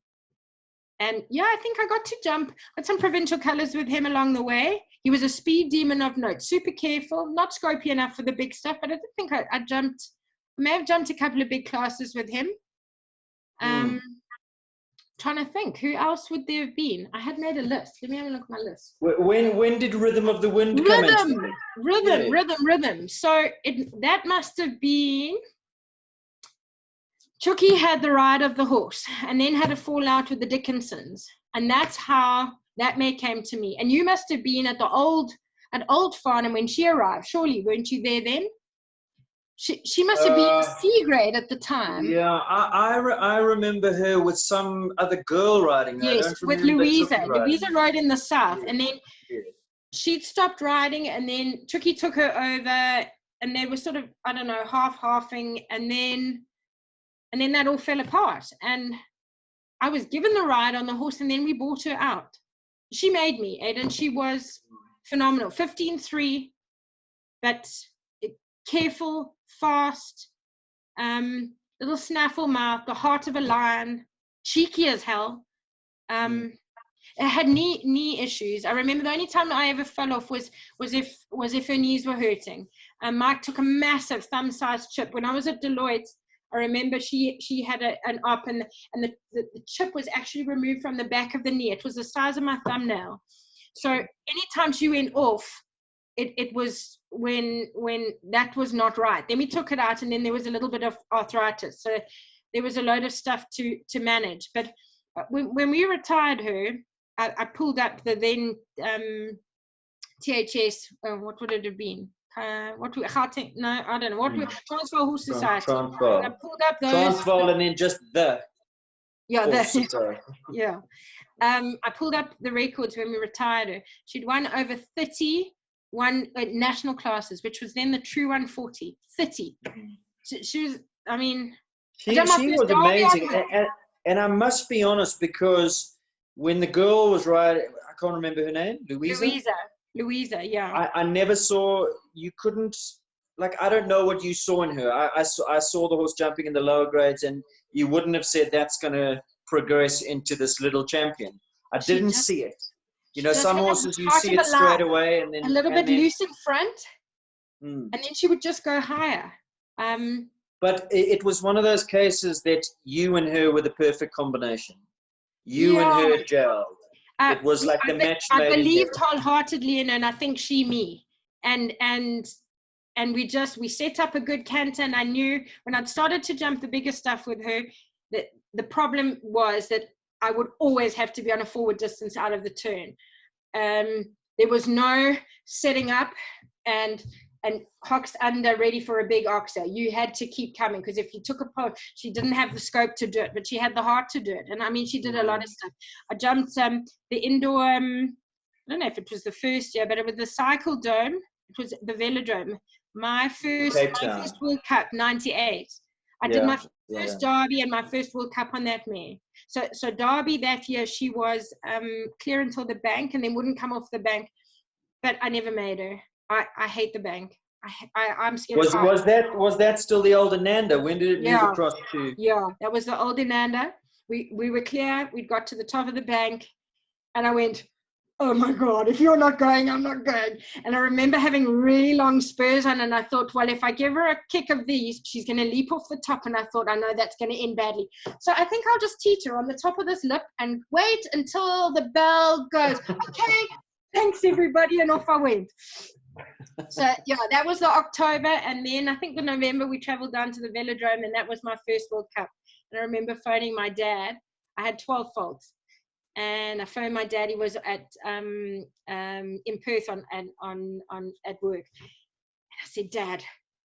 yeah, I think I got to jump at some provincial colors with him along the way. He was a speed demon of note, super careful, not scopy enough for the big stuff, but I didn't think I jumped. I may have jumped a couple of big classes with him. Trying to think, who else would there have been? I had made a list. Let me have a look at my list. When did Rhythm of the Wind come into it? Rhythm. So that must have been, Chucky had the ride of the horse and then had a fallout with the Dickinsons. And that's how that mare came to me. And you must have been at Old Farnham when she arrived. Surely, weren't you there then? She must have been C grade at the time. Yeah, I remember her with some other girl riding. Yes, with Louisa. Louisa rode in the south, and then she'd stopped riding, and then Chucky took her over, and they were sort of, I don't know, half-halfing, and then that all fell apart. And I was given the ride on the horse, and then we bought her out. She made me, Aidan. She was phenomenal. 15-3, but careful, fast, little snaffle mouth, the heart of a lion, cheeky as hell. It had knee issues. I remember the only time I ever fell off was if her knees were hurting. Mike took a massive thumb-sized chip. When I was at Deloitte, I remember she had an op, and the chip was actually removed from the back of the knee. It was the size of my thumbnail. So anytime she went off, it was when that was not right. Then we took it out, and then there was a little bit of arthritis. So there was a load of stuff to manage. But when we retired her, I pulled up the then THS, what would it have been? Gauteng, no, I don't know. Transvaal Horse Society. Transvaal. I pulled up those. Transvaal and then just the. Yeah, yeah. I pulled up the records when we retired her. She'd won over 30 national classes, which was then the true 140. 30. She was, I mean, she was amazing. And I must be honest, because when the girl was riding, I can't remember her name, Louisa, yeah. I never saw, you couldn't, like, I don't know what you saw in her. I saw the horse jumping in the lower grades, and you wouldn't have said that's going to progress into this little champion. I didn't see it. You know, some horses you see it straight away, and then a little bit loose in front, and then she would just go higher. But it was one of those cases that you and her were the perfect combination. You and her gelled. It was like the match made. I believed wholeheartedly in her, and I think she me. And we set up a good canter, and I knew when I'd started to jump the bigger stuff with her that the problem was that I would always have to be on a forward distance out of the turn. There was no setting up and hocks under ready for a big oxer. You had to keep coming, because if you took a pole, she didn't have the scope to do it, but she had the heart to do it. And I mean, she did a lot of stuff. I jumped the indoor, I don't know if it was the first year, but it was the cycle dome. It was the velodrome. My first World Cup, 98. I did my first Derby and my first World Cup on that mare. So Derby that year, she was clear until the bank and then wouldn't come off the bank. But I never made her. I hate the bank. I'm scared. Was that still the older Nanda? When did it move across to? Yeah, that was the older Nanda. We were clear. We got to the top of the bank, and I went, oh my God, if you're not going, I'm not going. And I remember having really long spurs on, and I thought, well, if I give her a kick of these, she's going to leap off the top. And I thought, I know that's going to end badly. So I think I'll just teach her on the top of this lip and wait until the bell goes. Okay, thanks everybody. And off I went. So yeah, that was the October. And then I think the November we traveled down to the velodrome, and that was my first World Cup. And I remember phoning my dad. I had 12 faults. And I phoned my dad. He was at in Perth at work. And I said, Dad,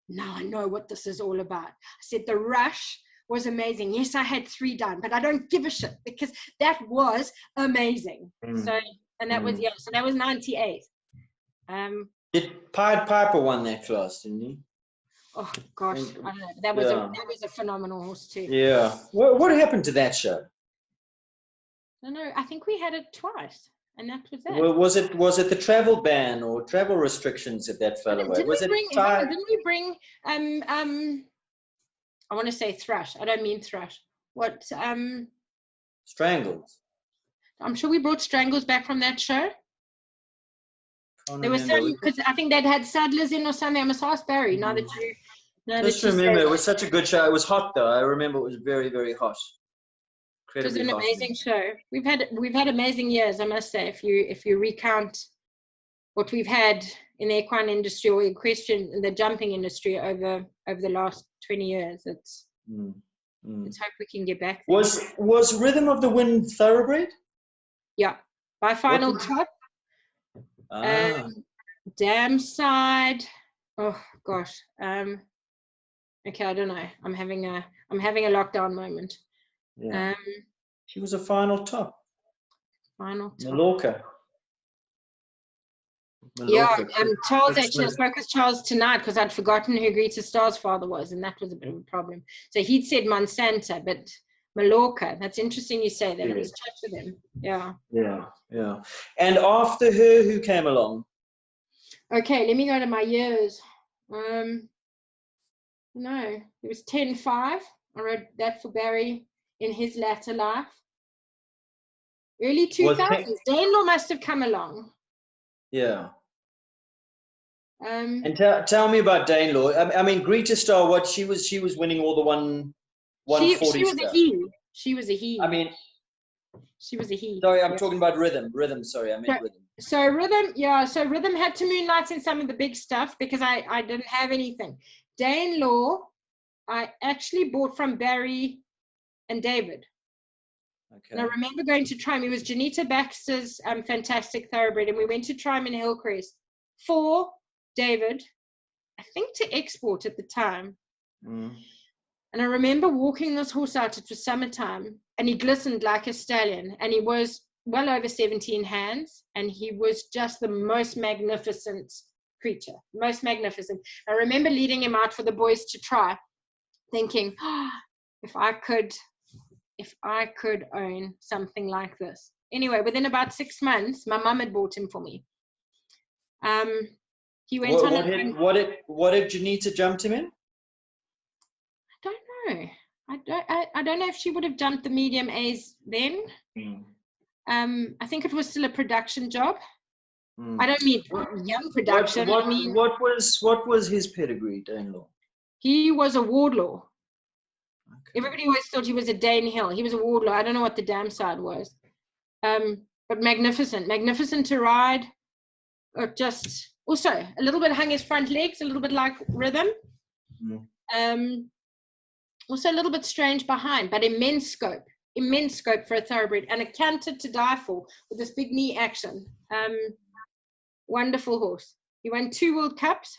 now I know what this is all about. I said, the rush was amazing. Yes, I had 3 done, but I don't give a shit because that was amazing. So, and that was, so that was 98. Pied Piper won that class, didn't he? Oh gosh, I don't know. That was a phenomenal horse too. Yeah. What happened to that show? I don't know. I think we had it twice, and that was it. Well, was it the travel ban or travel restrictions that fell away? Didn't we bring I want to say thrush. I don't mean thrush. What Strangles? I'm sure we brought Strangles back from that show. There was some, because I think they'd had saddlers in or something. I must ask Barry now that you. Just remember, it was such a good show. It was hot though. I remember it was very, very hot. It was an amazing show. We've had amazing years, I must say. If you recount what we've had in the equine industry or in the jumping industry over the last 20 years, let's hope we can get back there. Was Rhythm of the Wind thoroughbred? Yeah, by final top. Dam side. Oh gosh. Okay, I don't know. I'm having a lockdown moment. Yeah. She was a final top. Final top. Mallorca. Yeah, Charles actually, I spoke with Charles tonight because I'd forgotten who Greta Starr's father was, and that was a bit of a problem. So he'd said Monsanto, but Mallorca. That's interesting you say that. Yeah. It was chat with him. Yeah. Yeah, yeah. And after her, who came along? Okay, let me go to my years. No, it was 10-5. I wrote that for Barry in his latter life. Early 2000s. Danelaw must have come along. Yeah. And tell me about Danelaw. I mean, Greta Star. What she was winning all the 140 stuff. She was a he. I mean, she was a he. Sorry, I'm talking about Rhythm. Sorry, I meant Rhythm. So Rhythm, yeah. So Rhythm had to moonlight in some of the big stuff because I didn't have anything. Danelaw, I actually bought from Barry and David. Okay. And I remember going to try him. It was Janita Baxter's fantastic thoroughbred, and we went to try him in Hillcrest for David, I think to export at the time. And I remember walking this horse out. It was summertime, and he glistened like a stallion, and he was well over 17 hands, and he was just the most magnificent creature, most magnificent. I remember leading him out for the boys to try, thinking, if I could own something like this. Anyway, within about 6 months, my mum had bought him for me. He went on. What did Janita jump him in? I don't know. I don't know if she would have jumped the medium A's then. I think it was still a production job. I don't mean young production. What was his pedigree, Danelaw? He was a Wardlaw. Okay. Everybody always thought he was a Dane Hill. He was a Wardlaw. I don't know what the dam side was. But magnificent to ride. Just also a little bit hung his front legs, a little bit like Rhythm. Also a little bit strange behind, but immense scope for a thoroughbred, and a canter to die for with this big knee action. Wonderful horse. He won 2 World Cups,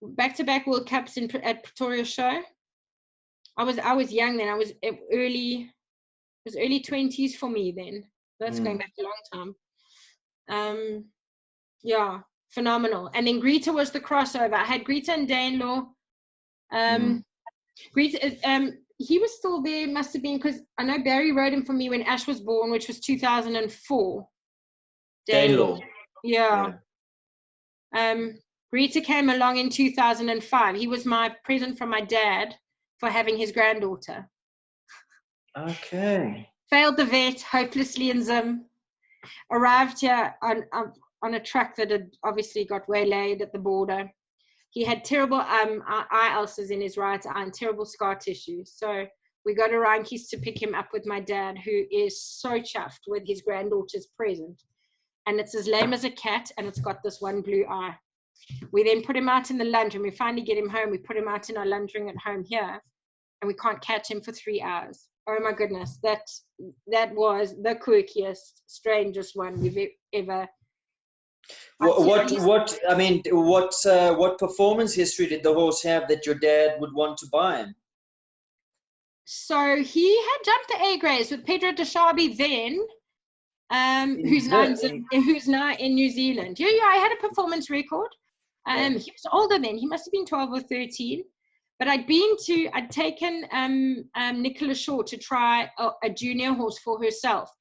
back-to-back World Cups at Pretoria Show. I was young then. I was early 20s for me then. That's going back a long time. Yeah, phenomenal. And then Greta was the crossover. I had Greta and Danelaw. He was still there, must have been, because I know Barry wrote him for me when Ash was born, which was 2004. Danelaw. Yeah. Greta came along in 2005. He was my present from my dad for having his granddaughter. Okay. Failed the vet, hopelessly in Zim. Arrived here on a truck that had obviously got waylaid at the border. He had terrible eye ulcers in his right eye and terrible scar tissue. So we got a Reinke's to pick him up with my dad, who is so chuffed with his granddaughter's present. And it's as lame as a cat, and it's got this one blue eye. We then put him out in the lunge, and we finally get him home. We put him out in our lunge ring at home here, and we can't catch him for 3 hours. Oh my goodness, that was the quirkiest, strangest one we've ever. What performance history did the horse have that your dad would want to buy him? So he had jumped the A grades with Pedro Deshabi then, who's now in New Zealand. Yeah, I had a performance record. He was older then. He must have been 12 or 13. But I'd taken Nicola Shaw to try a junior horse for herself.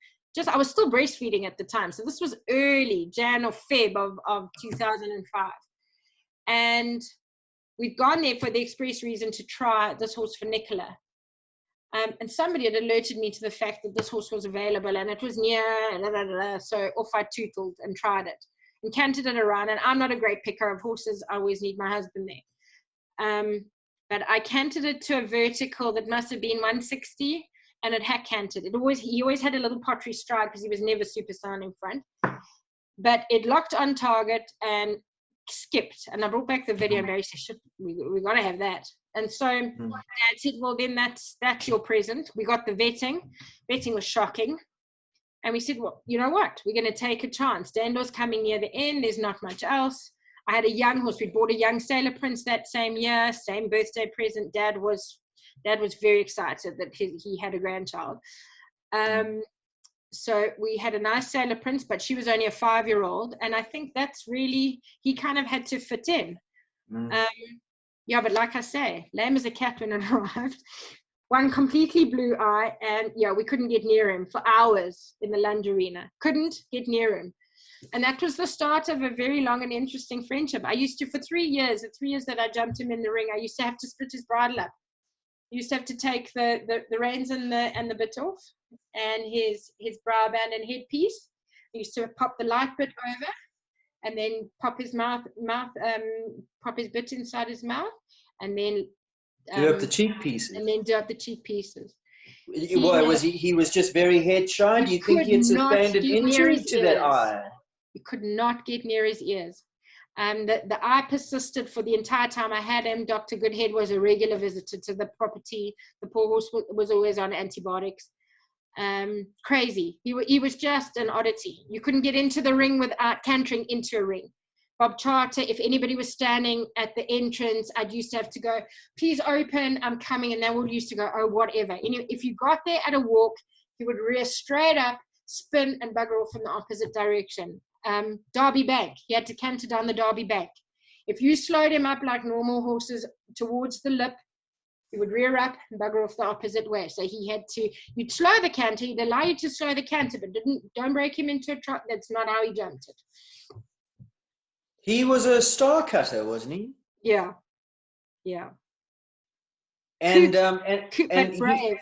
I was still breastfeeding at the time. So this was early, Jan or Feb of 2005. And we'd gone there for the express reason to try this horse for Nicola. And somebody had alerted me to the fact that this horse was available and it was near, so off I tootled and tried it. And cantered it around, and I'm not a great picker of horses. I always need my husband there. But I canted it to a vertical that must have been 160, and it had canted. He always had a little pottery stride because he was never super sound in front. But it locked on target and skipped. And I brought back the video, and Barry said, we got to have that. And so Dad said, well, then that's your present. We got the vetting. Vetting was shocking. And we said, well, you know what? We're going to take a chance. Danelaw's coming near the end. There's not much else. I had a young horse. We bought a young Sailor Prince that same year, same birthday present. Dad was very excited that he had a grandchild. So we had a nice Sailor Prince, but she was only a 5-year-old. And I think that's really, he kind of had to fit in. Yeah, but like I say, lame as a cat when it arrived. One completely blue eye, and yeah, we couldn't get near him for hours in the lunge arena. Couldn't get near him. And that was the start of a very long and interesting friendship. I used to, for 3 years, the 3 years that I jumped him in the ring, I used to have to split his bridle up. I used to have to take the reins and the bit off, and his brow band and headpiece. I used to pop the light bit over, and then pop his pop his bit inside his mouth, and then do up the cheek pieces. And then do up the cheek pieces. He was just very head shy? Do you think he had sustained an injury to that eye? He could not get near his ears. The eye persisted for the entire time I had him. Dr. Goodhead was a regular visitor to the property. The poor horse was always on antibiotics. Crazy. He was just an oddity. You couldn't get into the ring without cantering into a ring. Bob Charter, if anybody was standing at the entrance, I'd used to have to go, please open, I'm coming. And they all used to go, oh, whatever. If you got there at a walk, he would rear straight up, spin, and bugger off in the opposite direction. Derby Bank, he had to canter down the Derby Bank. If you slowed him up like normal horses towards the lip, he would rear up and bugger off the opposite way. So he had to, you'd slow the canter, he'd allow you to slow the canter, but don't break him into a trot. That's not how he jumped it. He was a star cutter, wasn't he? Yeah, yeah. And brave.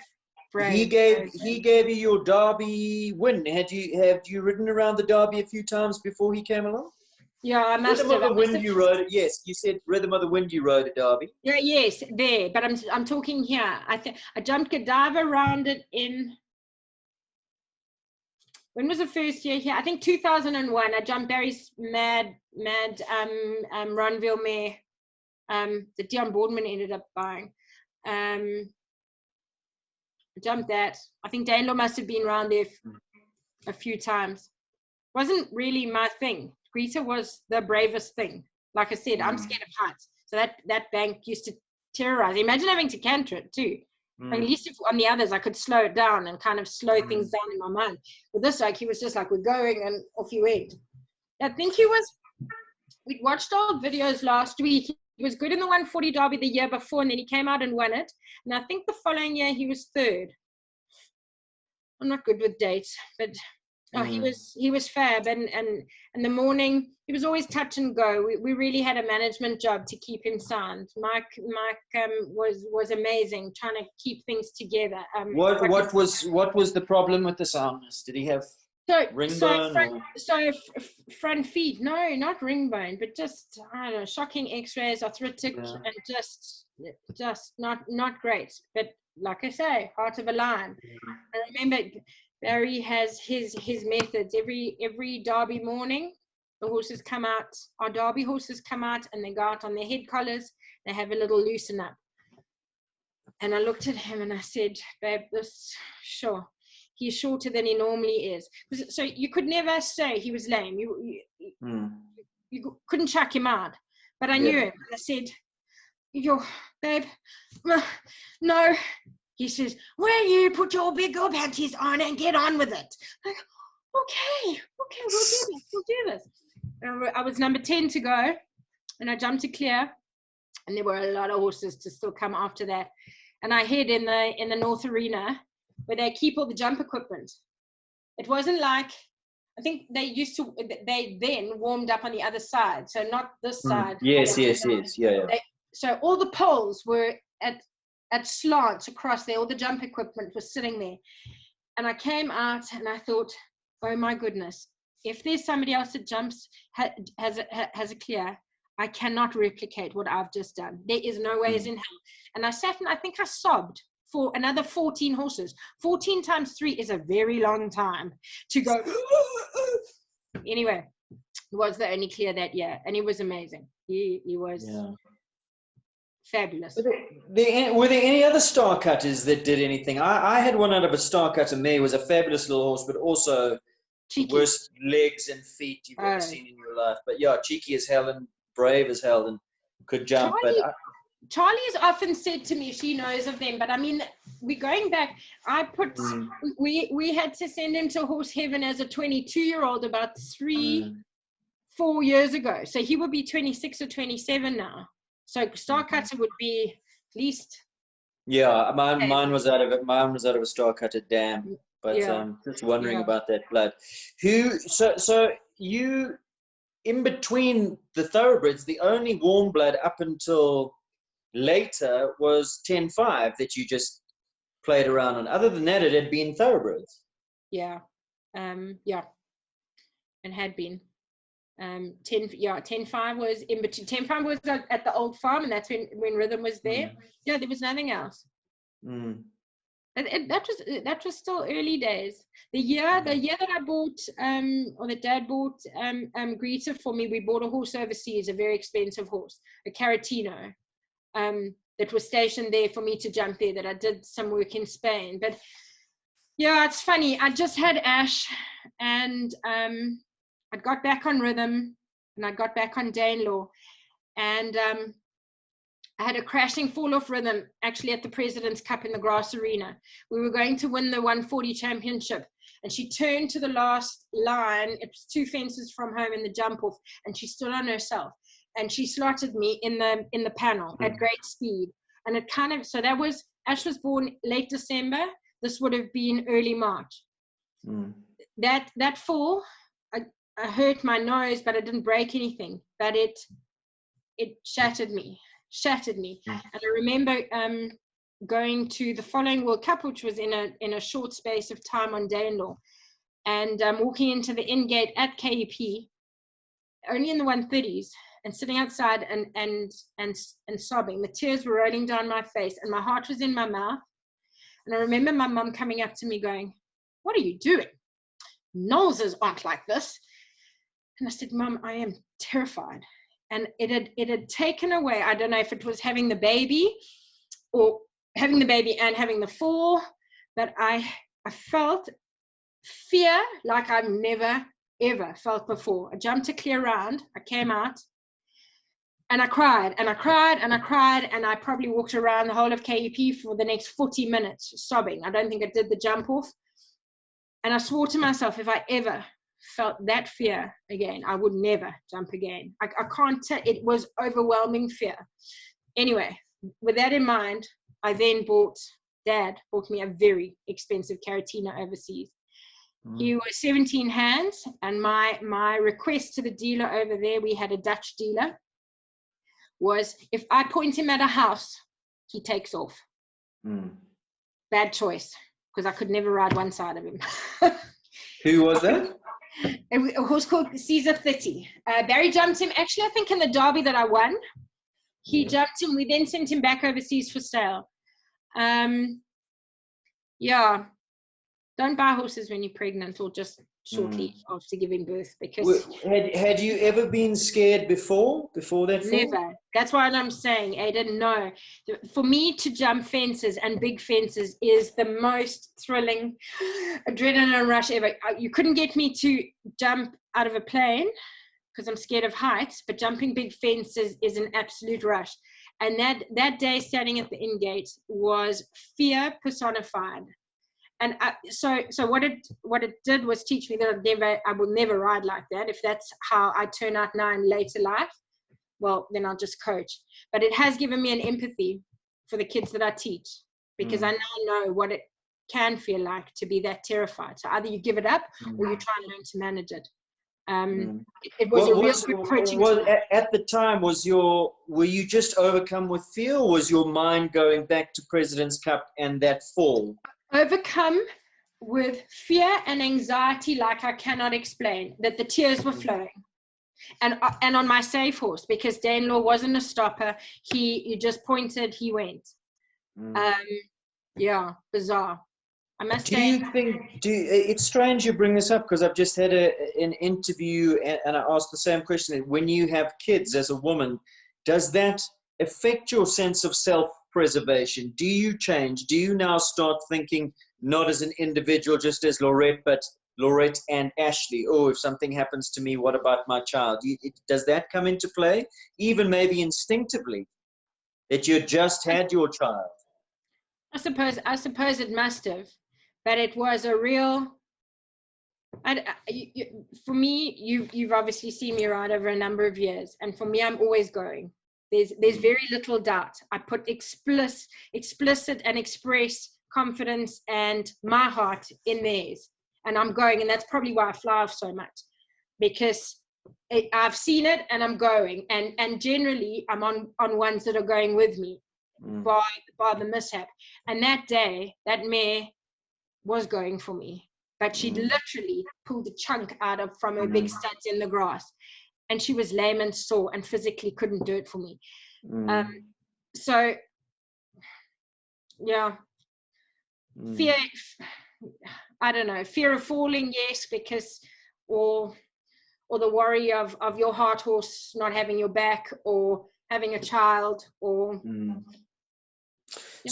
He gave you your Derby win. Have you ridden around the Derby a few times before he came along? Yeah, I must have. Rhythm of the Wind you rode it. Yes, you said Rhythm of the Wind you rode at Derby. Yeah, yes, there. But I'm talking here. I jumped Godiva around it in. When was the first year here? I think 2001. I jumped Barry's mad Ronville mare that Dion Boardman ended up buying. I jumped that. I think Danelaw must have been around there a few times. Wasn't really my thing. Greta was the bravest thing. Like I said, I'm scared of heights. So that bank used to terrorize. Imagine having to canter it too. At least if on the others I could slow it down and kind of slow things down in my mind. But this, like, he was just like, we're going, and off he went. I think we'd watched old videos last week. He was good in the 140 Derby the year before, and then he came out and won it. And I think the following year he was third. I'm not good with dates, but he was fab. And in the morning, he was always touch and go. We really had a management job to keep him sound. Mike was amazing, trying to keep things together. What was the problem with the soundness? Did he have front feet? No, not ring bone, but just, I don't know, shocking X-rays, arthritic, and just not great. But like I say, heart of a lion. I remember Barry has his methods. Every Derby morning, the horses come out. Our Derby horses come out, and they go out on their head collars. They have a little loosen up. And I looked at him and I said, "Babe, he's shorter than he normally is." So you could never say he was lame. You couldn't chuck him out. But I knew him. I said, "Babe, no." He says, "Will you put your big girl panties on and get on with it?" Like, okay, we'll do this. I was number 10 to go, and I jumped to clear, and there were a lot of horses to still come after that. And I hid in the North Arena where they keep all the jump equipment. It wasn't like, I think they then warmed up on the other side, so not this side. Yes, yeah. So all the poles were at slants across there. All the jump equipment was sitting there. And I came out and I thought, oh my goodness, if there's somebody else that jumps, has a clear, I cannot replicate what I've just done. There is no ways in hell. And I sat and I think I sobbed for another 14 horses. 14 times 3 is a very long time to go. Anyway, he was the only clear that year, and he was amazing. He was fabulous. Were there any other star cutters that did anything? I had one out of a star cutter mare. It was a fabulous little horse, but also cheeky. Worst legs and feet you've ever seen in your life. But yeah, cheeky as hell and brave as hell and could jump. Charlie has often said to me she knows of them, but I mean, we're going back. We had to send him to horse heaven as a 22-year-old about 3-4 years ago. So he would be 26 or 27 now. So star cutter would be at least. Yeah, mine was out of it. Mine was out of a star cutter dam. But just wondering about that blood. So you, in between the thoroughbreds, the only warm blood up until later was 10-5 that you just played around on. Other than that, it had been thoroughbreds. Yeah, it had been. 10-5 was in between. 10-5 was at the old farm, and that's when Rhythm was there. Yeah, there was nothing else. That was still early days. The year that I bought, or that Dad bought Greta for me, we bought a horse overseas, a very expensive horse, a Caratino, that was stationed there for me to jump there, that I did some work in Spain. But yeah, it's funny. I just had Ash, and I got back on Rhythm, and I got back on Danelaw, and I had a crashing fall off Rhythm actually at the President's Cup in the grass arena. We were going to win the 140 championship, and she turned to the last line. It was 2 fences from home in the jump off, and she stood on herself, and she slotted me in the panel at great speed. And it kind of, so that was, Ash was born late December. This would have been early March. That fall, I hurt my nose, but I didn't break anything. But it shattered me. And I remember going to the following World Cup, which was in a short space of time on Danelaw, and walking into the in gate at KEP, only in the 130s, and sitting outside and sobbing. The tears were rolling down my face, and my heart was in my mouth. And I remember my mum coming up to me going, "What are you doing? Knowleses aren't like this." And I said, "Mum, I am terrified." And it had taken away, I don't know if it was having the baby or having the baby and having the fall, but I felt fear like I've never, ever felt before. I jumped a clear round. I came out and I cried and I cried and I cried, and I probably walked around the whole of KEP for the next 40 minutes sobbing. I don't think I did the jump off. And I swore to myself, if I ever felt that fear again. I would never jump again. I can't tell, it was overwhelming fear. Anyway, with that in mind, Dad bought me a very expensive Caratina overseas. He was 17 hands, and my request to the dealer over there, we had a Dutch dealer, was if I point him at a house, he takes off. Bad choice, because I could never ride one side of him. Who was that? A horse called Caesar 30. Barry jumped him, actually, I think in the derby that I won. He jumped him. We then sent him back overseas for sale. Yeah. Don't buy horses when you're pregnant or just shortly after giving birth, because had you ever been scared before that fall? Never. That's what I'm saying. I didn't know. For me to jump fences and big fences is the most thrilling adrenaline rush ever. You couldn't get me to jump out of a plane because I'm scared of heights, but jumping big fences is an absolute rush. And that day standing at the inn gate was fear personified. And so what it did was teach me that I will never ride like that. If that's how I turn out now in later life, well, then I'll just coach. But it has given me an empathy for the kids that I teach, because I now know what it can feel like to be that terrified. So either you give it up or you try and learn to manage it. It was a real good coaching tool. At the time, were you just overcome with fear, or was your mind going back to President's Cup and that fall? Overcome with fear and anxiety like I cannot explain, that the tears were flowing. And on my safe horse, because Danelaw wasn't a stopper, he just pointed, he went. Yeah, bizarre. I must say. It's strange you bring this up, because I've just had an interview and I asked the same question. When you have kids as a woman, does that affect your sense of self-preservation? Do you change? Do you now start thinking not as an individual, just as Lorette, but Lorette and Ashley? Oh, if something happens to me, what about my child? Does that come into play? Even maybe instinctively, that you just had your child? I suppose it must have, but it was a real. For me, you've obviously seen me ride over a number of years, and for me, I'm always going. There's very little doubt. I put explicit and express confidence and my heart in theirs, and I'm going, and that's probably why I fly off so much, because I've seen it and I'm going, and generally I'm on ones that are going with me by the mishap. And that day, that mare was going for me, but she'd literally pulled a chunk from her big studs in the grass, and she was lame and sore and physically couldn't do it for me. So yeah, fear, I don't know, fear of falling, yes, because or the worry of your heart horse not having your back, or having a child, or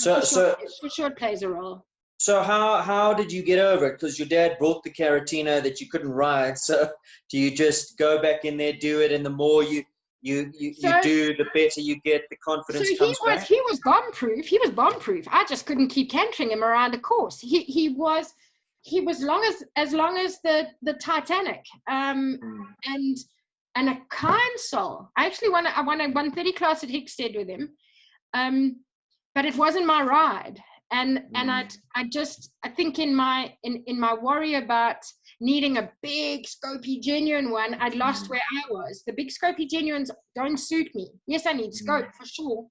for sure it plays a role. So how did you get over it? Because your dad brought the Caratina that you couldn't ride. So do you just go back in there, do it, and the more you do, the better you get, the confidence comes back? He was bomb-proof. He was bomb-proof. I just couldn't keep cantering him around the course. He was as long as the Titanic. And a kind soul. I actually won a 130 class at Hickstead with him. But it wasn't my ride. And I think in my worry about needing a big scopy genuine one, I'd lost where I was. The big scopy genuines don't suit me. Yes, I need scope for sure,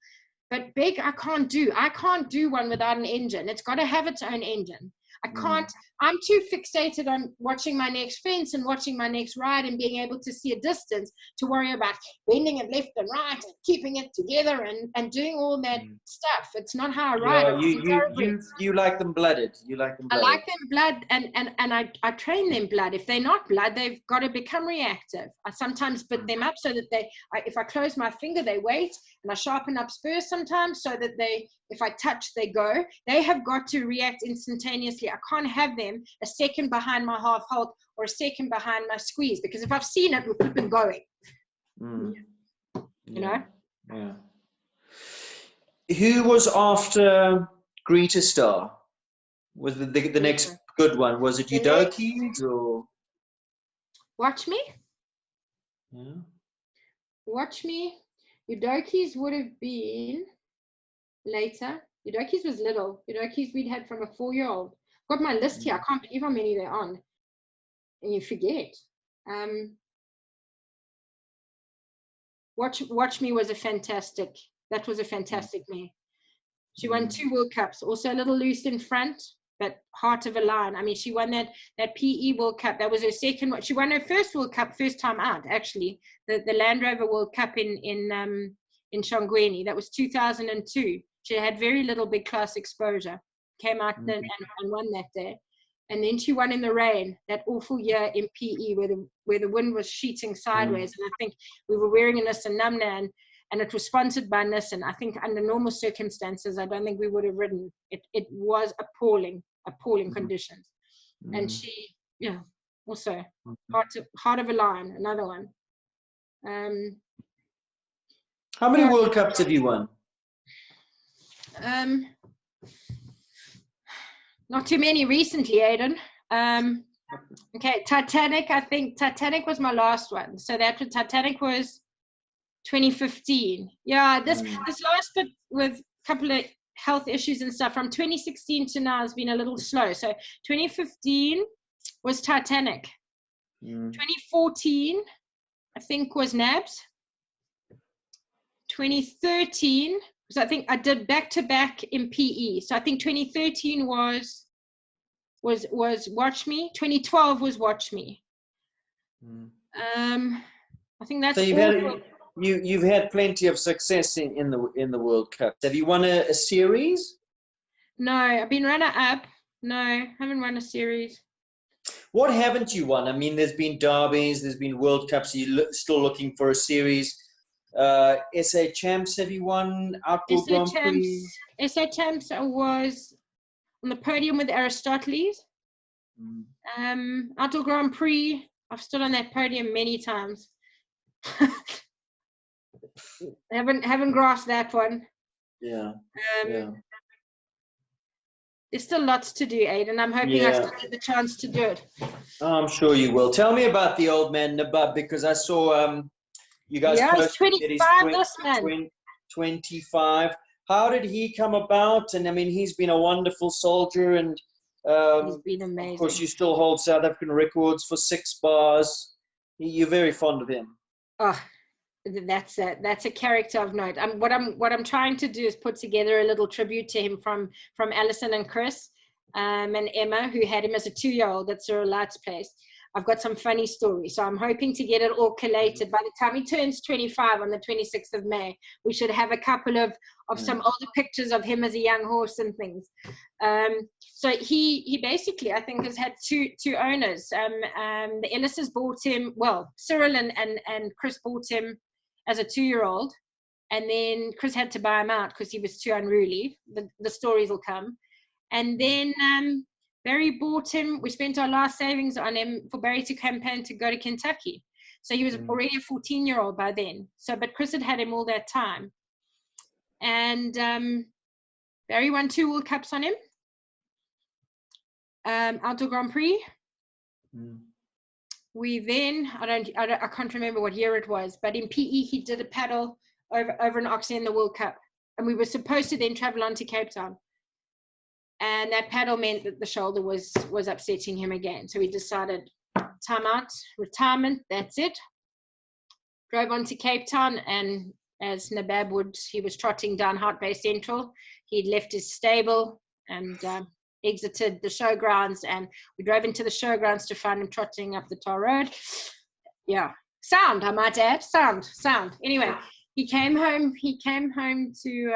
but big I can't do. I can't do one without an engine. It's got to have its own engine. I can't. I'm too fixated on watching my next fence and watching my next ride and being able to see a distance to worry about bending it left and right and keeping it together and doing all that stuff. It's not how I ride. You like them blooded. I like them blood, and I train them blood. If they're not blood, they've got to become reactive. I sometimes bit them up so that if I close my finger, they wait, and I sharpen up spurs sometimes so that if I touch, they go. They have got to react instantaneously. I can't have them a second behind my half halt or a second behind my squeeze, because if I've seen it, we're flipping going. You know? Yeah. Who was after Greta Star? Was the next good one? Was it Eudokies or? Watch Me. Yeah. Watch Me. Udoki's would have been later. Udoki's was little. Udoki's we'd had from a 4-year-old. Got my list here. I can't believe how many they're on. And you forget. Watch Me was a fantastic. That was a fantastic mare. She won 2 World Cups. Also a little loose in front, but heart of a lion. I mean, she won that PE World Cup. That was her second one. She won her first World Cup first time out, actually. The Land Rover World Cup in Shongweni. That was 2002. She had very little big class exposure. Came out and won that day. And then she won in the rain that awful year in PE where the wind was sheeting sideways. And I think we were wearing a Nissan Namna and it was sponsored by Nissan. I think under normal circumstances, I don't think we would have ridden. It was appalling conditions. And she, also Heart of a Lion, another one. How many World Cups have you won? Not too many recently, Aidan. Okay, Titanic. I think Titanic was my last one. So Titanic was 2015. Yeah, this last bit with a couple of health issues and stuff from 2016 to now has been a little slow. So 2015 was Titanic. 2014, I think, was Nabs. 2013, because I think I did back-to-back in PE. So I think 2013 was Watch Me. 2012 was Watch Me. I think that's so you've had plenty of success in the World Cup. Have you won a series? No, I've been runner-up. No, haven't won a series. What haven't you won? I mean, there's been derbies, there's been World Cups. You're still looking for a series. SA Champs, have you won? Outdoor Grand Prix? SA Champs was on the podium with Aristoteles. Outdoor Grand Prix, I've stood on that podium many times. haven't grasped that one. Yeah. There's still lots to do, Aidan. I'm hoping I still get the chance to do it. Oh, I'm sure you will. Tell me about the old man Nabab, because I saw you guys posted he's 25, 25. How did he come about? And I mean, he's been a wonderful soldier, and he's been amazing. Of course, you still hold South African records for 6 bars. You're very fond of him. Oh, that's a character of note. What I'm trying to do is put together a little tribute to him from Alison and Chris and Emma, who had him as a 2-year-old at Cyril Light's place. I've got some funny stories, so I'm hoping to get it all collated. By the time he turns 25 on the 26th of May, we should have a couple of some older pictures of him as a young horse and things. So he basically, I think, has had two owners. The Ellises bought him, well, Cyril and Chris bought him as a 2-year-old, and then Chris had to buy him out because he was too unruly. The stories will come. And then Barry bought him. We spent our last savings on him for Barry to campaign to go to Kentucky. So he was already a 14-year-old by then. But Chris had him all that time. And Barry won 2 World Cups on him. Outdoor Grand Prix. We then, I can't remember what year it was, but in PE he did a paddle over an oxy in the World Cup. And we were supposed to then travel on to Cape Town. And that paddle meant that the shoulder was upsetting him again. So we decided, time out, retirement, that's it. Drove on to Cape Town, and as Nabab would, he was trotting down Hart Bay Central. He'd left his stable and exited the showgrounds, and we drove into the showgrounds to find him trotting up the tar road. Yeah, sound, I might add, sound. Anyway, he came home to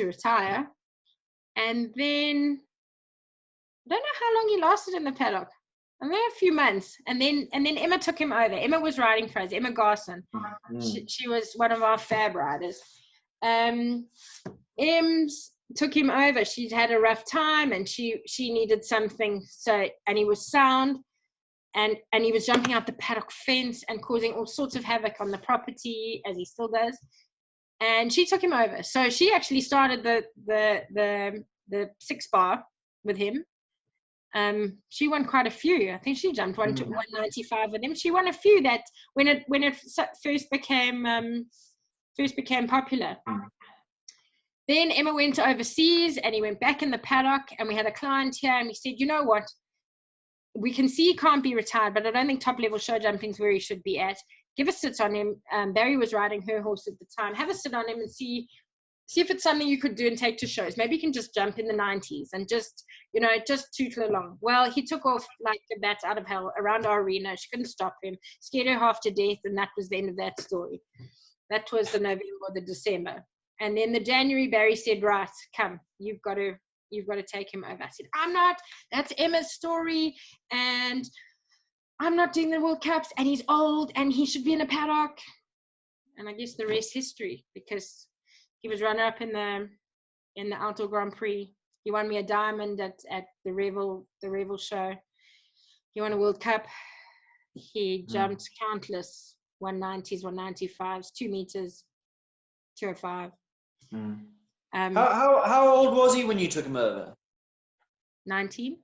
retire. And then I don't know how long he lasted in the paddock. I mean, a few months. And then Emma took him over. Emma was riding for us, Emma Garson. She was one of our fab riders. Ems took him over. She'd had a rough time and she needed something. And he was sound, and he was jumping out the paddock fence and causing all sorts of havoc on the property, as he still does. And she took him over. So she actually started the 6 bar with him. She won quite a few. I think she jumped 195 of them. She won a few that when it first became popular. Then Emma went overseas and he went back in the paddock, and we had a client here, and we said, you know what? We can see he can't be retired, but I don't think top level show jumping is where he should be at. Give a sit on him. Barry was riding her horse at the time. Have a sit on him and see if it's something you could do and take to shows. Maybe you can just jump in the 90s and just tootle along. Well, he took off like a bat out of hell around our arena. She couldn't stop him, scared her half to death, and that was the end of that story. That was the November or the December. And then the January, Barry said, right, come, you've got to take him over. I said, I'm not. That's Emma's story, and I'm not doing the World Cups, and he's old, and he should be in a paddock. And I guess the rest history, because he was runner-up in the Outdoor Grand Prix. He won me a diamond at the Revel show. He won a World Cup. He jumped countless 190s, 195s, 2 meters, 205. How old was he when you took him over? 19.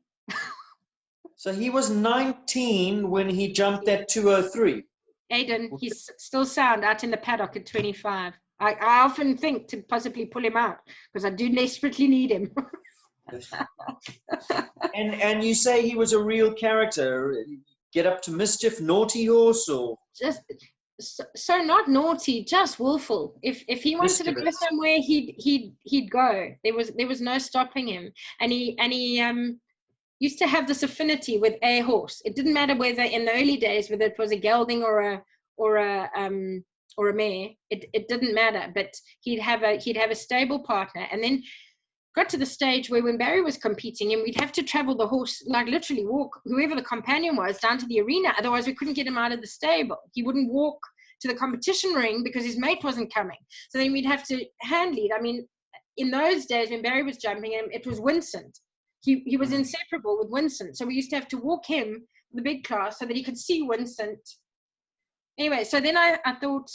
So he was 19 when he jumped that 203. Aiden, he's still sound out in the paddock at 25. I often think to possibly pull him out because I do desperately need him. And you say he was a real character. Get up to mischief, naughty horse, or just so not naughty, just willful. If he wanted to go somewhere, he'd go. There was no stopping him. And he used to have this affinity with a horse. It didn't matter whether in the early days whether it was a gelding or a mare. It didn't matter. But he'd have a stable partner, and then got to the stage where when Barry was competing, and we'd have to travel the horse, like literally walk whoever the companion was down to the arena. Otherwise, we couldn't get him out of the stable. He wouldn't walk to the competition ring because his mate wasn't coming. So then we'd have to hand lead. I mean, in those days when Barry was jumping him, it was Vincent. He was inseparable with Vincent. So we used to have to walk him the big class so that he could see Vincent. Anyway, so then I thought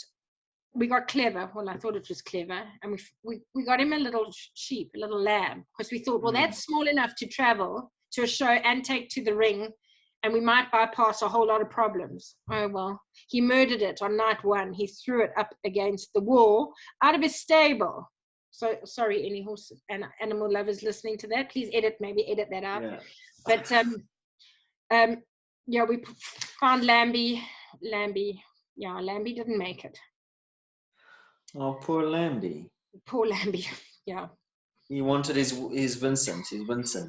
we got clever. Well, I thought it was clever. And we got him a little sheep, a little lamb, because we thought, well, that's small enough to travel to a show and take to the ring, and we might bypass a whole lot of problems. Oh, well, he murdered it on night 1. He threw it up against the wall out of his stable. So, sorry, any horse and animal lovers listening to that, please maybe edit that out. Yeah. But, yeah, we found Lambie. Yeah, Lambie didn't make it. Oh, poor Lambie. Poor Lambie, yeah. He wanted his Vincent.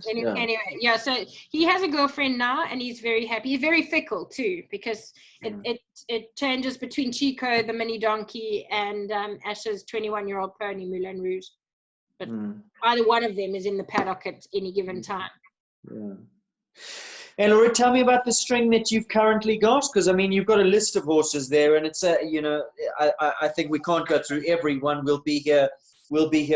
Anyway, yeah, so he has a girlfriend now, and he's very happy. He's very fickle too, because it changes between Chico, the mini donkey, and Asha's 21-year-old pony, Moulin Rouge. But either one of them is in the paddock at any given time. Yeah. And Lorette, tell me about the string that you've currently got, because I mean you've got a list of horses there, and it's I think we can't go through every one. We'll be here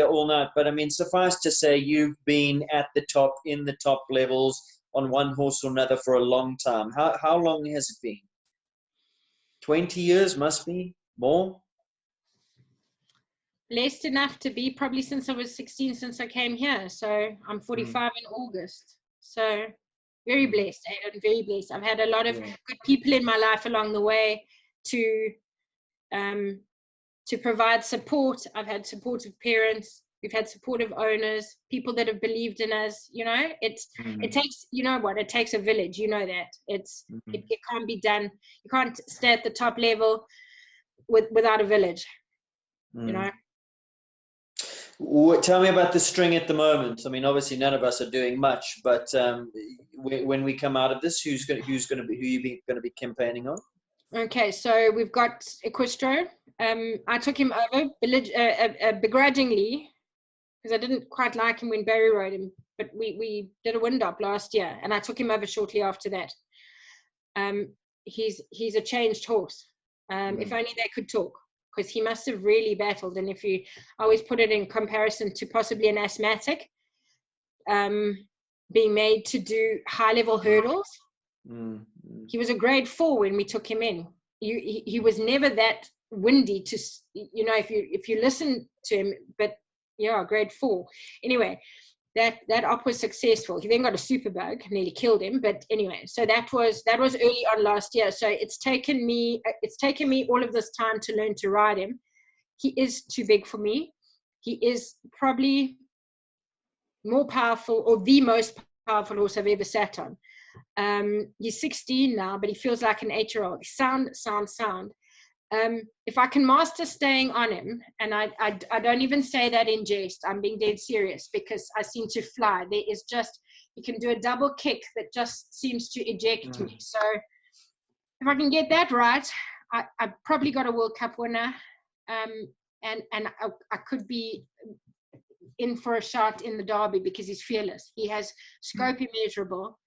all night. But I mean, suffice to say, you've been at the top, in the top levels, on one horse or another for a long time. How long has it been? 20 years, must be more. Blessed enough to be probably since I was 16, since I came here. So I'm 45 in August. So. Very blessed, Aiden, very blessed. I've had a lot of good people in my life along the way to provide support. I've had supportive parents. We've had supportive owners, people that have believed in us. You know, it takes, you know what, it takes a village. You know that. It can't be done. You can't stay at the top level without a village, you know. Tell me about the string at the moment. I mean, obviously none of us are doing much, but when we come out of this, who you going to be campaigning on? Okay, so we've got Equestro. I took him over begrudgingly because I didn't quite like him when Barry rode him, but we did a wind-up last year, and I took him over shortly after that. He's a changed horse. If only they could talk. Because he must have really battled. And if you always put it in comparison to possibly an asthmatic, being made to do high-level hurdles, he was a grade 4 when we took him in. He was never that windy to, you know, if you listen to him, but yeah, grade 4. Anyway, that op was successful. He then got a superbug, nearly killed him. But anyway, so that was early on last year. So it's taken me all of this time to learn to ride him. He is too big for me. He is probably more powerful, or the most powerful horse I've ever sat on. He's 16 now, but he feels like an 8-year-old. Sound. If I can master staying on him, and I don't even say that in jest, I'm being dead serious, because I seem to fly. There is just, he can do a double kick that just seems to eject me. So if I can get that right, I've probably got a World Cup winner, and I could be in for a shot in the Derby, because he's fearless. He has scope immeasurable.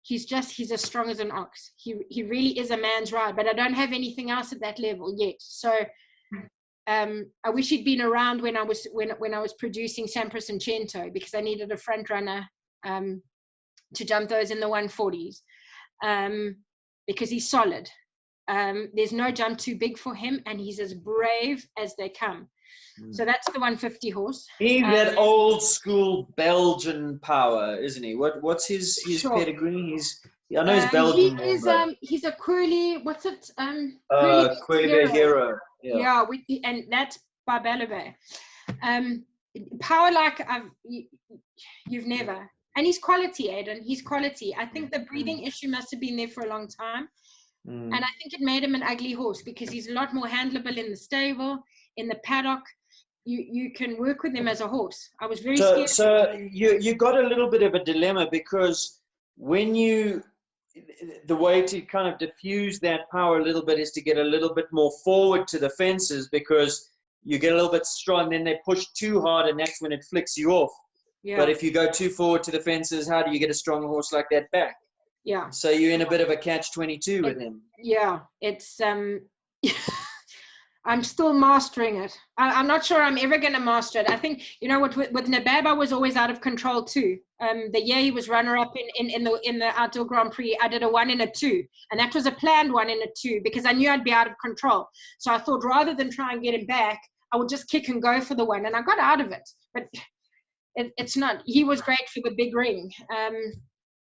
He's as strong as an ox. He really is a man's ride, but I don't have anything else at that level yet. So I wish he'd been around when I was producing Sampras and Cento, because I needed a front runner to jump those in the 140s, because he's solid. There's no jump too big for him, and he's as brave as they come. So that's the 150 horse. He's that old school Belgian power, isn't he? What's his Sure. pedigree? I know he's Belgian. He's a Curly. What's it? Curly Hero. Yeah, and that's by Balabé. Power like you've never. And he's quality, Aidan. He's quality. I think the breathing issue must have been there for a long time. And I think it made him an ugly horse, because he's a lot more handleable in the stable, in the paddock. You can work with him as a horse. I was very scared. So you got a little bit of a dilemma, because when the way to kind of diffuse that power a little bit is to get a little bit more forward to the fences, because you get a little bit strong, then they push too hard, and that's when it flicks you off. Yeah. But if you go too forward to the fences, how do you get a strong horse like that back? Yeah. So you're in a bit of a catch-22 with him. Yeah, it's I'm still mastering it. I'm not sure I'm ever going to master it. I think, with Nabab, I was always out of control too. The year he was runner-up in the Outdoor Grand Prix, I did a 1 and a 2, and that was a planned 1 and a 2, because I knew I'd be out of control. So I thought, rather than try and get him back, I would just kick and go for the 1, and I got out of it. But it's not. He was great for the big ring.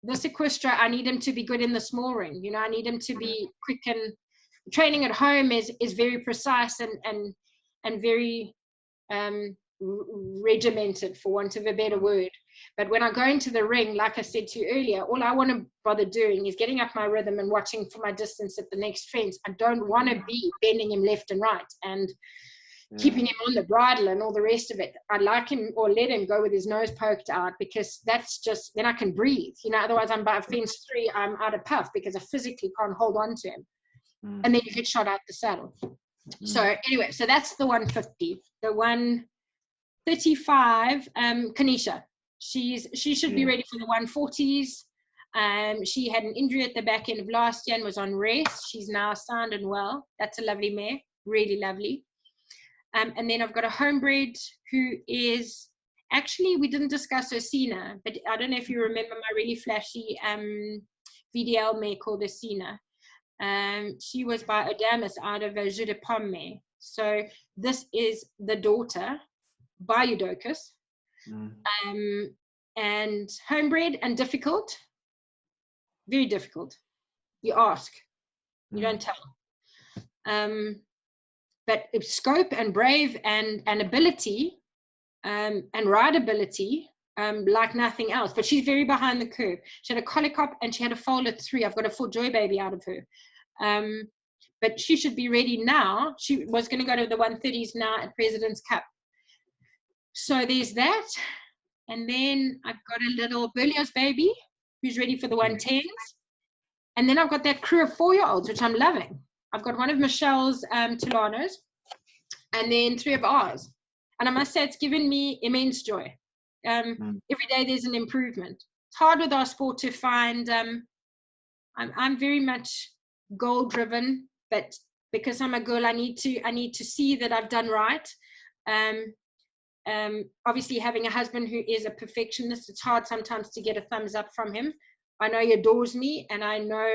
This Equestra, I need him to be good in the small ring. I need him to be quick, and training at home is very precise and very regimented, for want of a better word. But when I go into the ring, like I said to you earlier, all I want to bother doing is getting up my rhythm and watching for my distance at the next fence. I don't want to be bending him left and right and keeping him on the bridle and all the rest of it. I like him, or let him go with his nose poked out, because that's just, then I can breathe. Otherwise I'm by fence 3, I'm out of puff, because I physically can't hold on to him. And then you get shot out the saddle. So anyway, so that's the 150. The 135, Kanisha. She should be ready for the 140s. She had an injury at the back end of last year and was on rest. She's now sound and well. That's a lovely mare, really lovely. And then I've got a homebred who is, actually, we didn't discuss Osina, but I don't know if you remember my really flashy VDL mare called Osina. She was by Odamus out of a Jeu de Pomme mare. So this is the daughter by Eudokus. And homebred and difficult, very difficult. You ask, you don't tell. But scope and brave and ability and rideability, like nothing else. But she's very behind the curve. She had a colic up and she had a foal at 3. I've got a full joy baby out of her. But she should be ready now. She was going to go to the 130s now at President's Cup. So there's that. And then I've got a little Berlioz baby who's ready for the 110s. And then I've got that crew of 4-year-olds, which I'm loving. I've got one of Michelle's Tulanos and then 3 of ours. And I must say, it's given me immense joy. Every day there's an improvement. It's hard with our sport to find, I'm very much goal driven, but because I'm a girl, I need to see that I've done right. Obviously having a husband who is a perfectionist, it's hard sometimes to get a thumbs up from him. I know he adores me and I know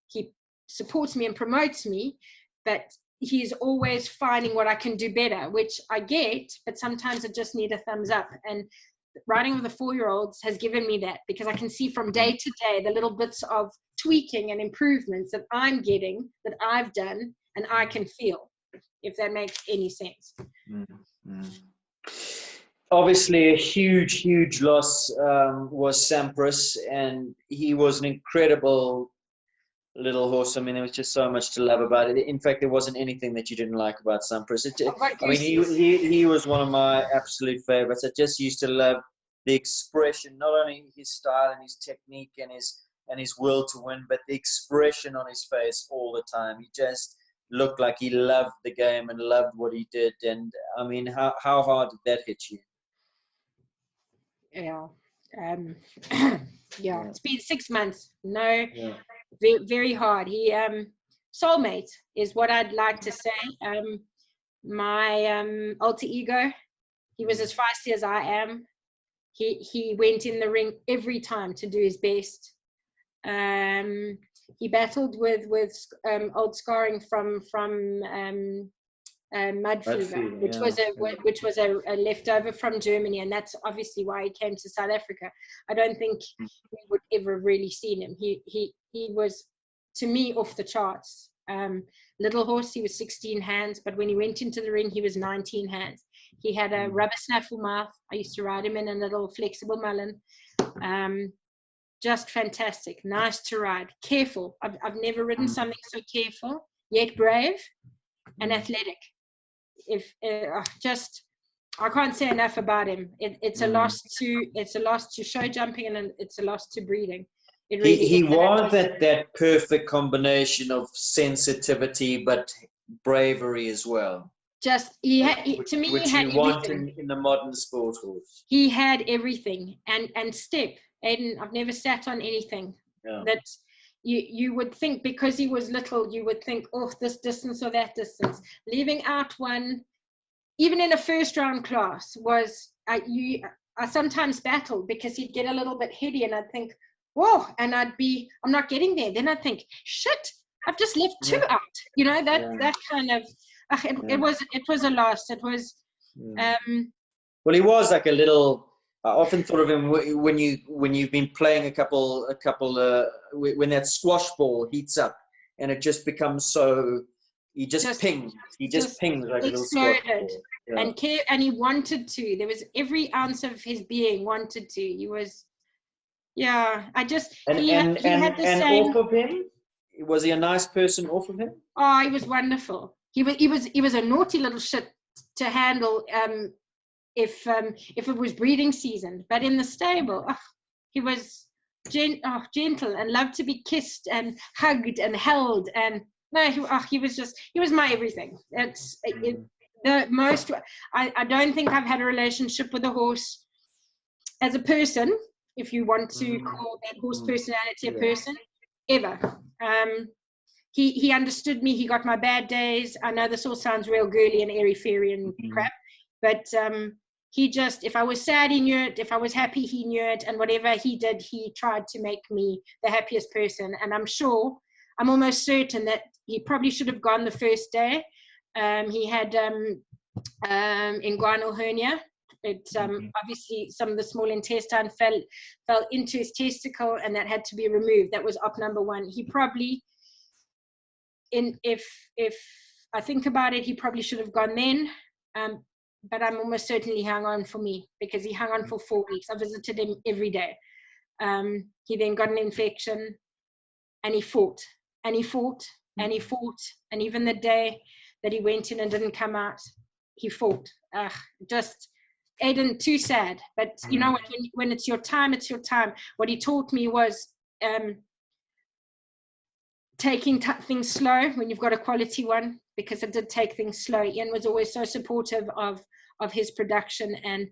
he supports me and promotes me, but he's always finding what I can do better, which I get, but sometimes I just need a thumbs up. And riding with the 4-year-olds has given me that, because I can see from day to day the little bits of tweaking and improvements that I'm getting, that I've done, and I can feel, if that makes any sense. Obviously, a huge loss was Sampras, and he was an incredible little horse. I mean, there was just so much to love about it. In fact, there wasn't anything that you didn't like about Sampras. I mean, he was one of my absolute favorites. I just used to love the expression, not only his style and his technique and his will to win, but the expression on his face all the time. He just looked like he loved the game and loved what he did. And I mean, how hard did that hit you? Yeah. Yeah, it's been 6 months. No, very, very hard. He soulmate is what I'd like to say. My alter ego, he was as feisty as I am. He went in the ring every time to do his best. He battled with old scarring from mud fever, which was a leftover from Germany, and that's obviously why he came to South Africa. I don't think we would ever really seen him. He was, to me, off the charts. Little horse, he was 16 hands, but when he went into the ring, he was 19 hands. He had a rubber snaffle mouth. I used to ride him in a little flexible mullen. Just fantastic, nice to ride, careful. I've never ridden something so careful, yet brave and athletic. I can't say enough about him. It's a loss to show jumping, and it's a loss to breeding. It really he was that perfect combination of sensitivity but bravery as well. Just he had in the modern sport horse. He had everything, and step. Aiden, I've never sat on anything that you would think, because he was little, you would think, oh, this distance or that distance. Leaving out one, even in a first round class, was I sometimes battled, because he'd get a little bit heady, and I'd think, whoa, and I'm not getting there. Then I'd think, shit, I've just left 2 out. You know, that kind of, it was a loss. It was. Well, he was like a little. I often thought of him when you've been playing a couple when that squash ball heats up and it just becomes so. He just pings. He just pings like a little squash ball. Yeah. And he wanted to. There was every ounce of his being wanted to. He was. Yeah, he had the same. Off of him, was he a nice person? Off of him? Oh, he was wonderful. He was a naughty little shit to handle. If it was breeding season, but in the stable, he was gentle and loved to be kissed and hugged and held. And no, he was my everything. That's the most. I don't think I've had a relationship with a horse as a person, if you want to call that horse personality a person, ever. He understood me. He got my bad days. I know this all sounds real girly and airy-fairy and crap, but he just, if I was sad, he knew it. If I was happy, he knew it. And whatever he did, he tried to make me the happiest person. And I'm almost certain that he probably should have gone the first day. He had inguinal hernia. Obviously some of the small intestine fell into his testicle, and that had to be removed. That was op number 1. He probably, if I think about it, he probably should have gone then. But I'm almost certainly hung on for me, because he hung on for 4 weeks. I visited him every day. He then got an infection, and he fought, and he fought, and he fought. And even the day that he went in and didn't come out, he fought. Just, Aiden, too sad. But you know what, when it's your time, it's your time. What he taught me was taking things slow when you've got a quality one, because it did take things slow. Ian was always so supportive of his production, and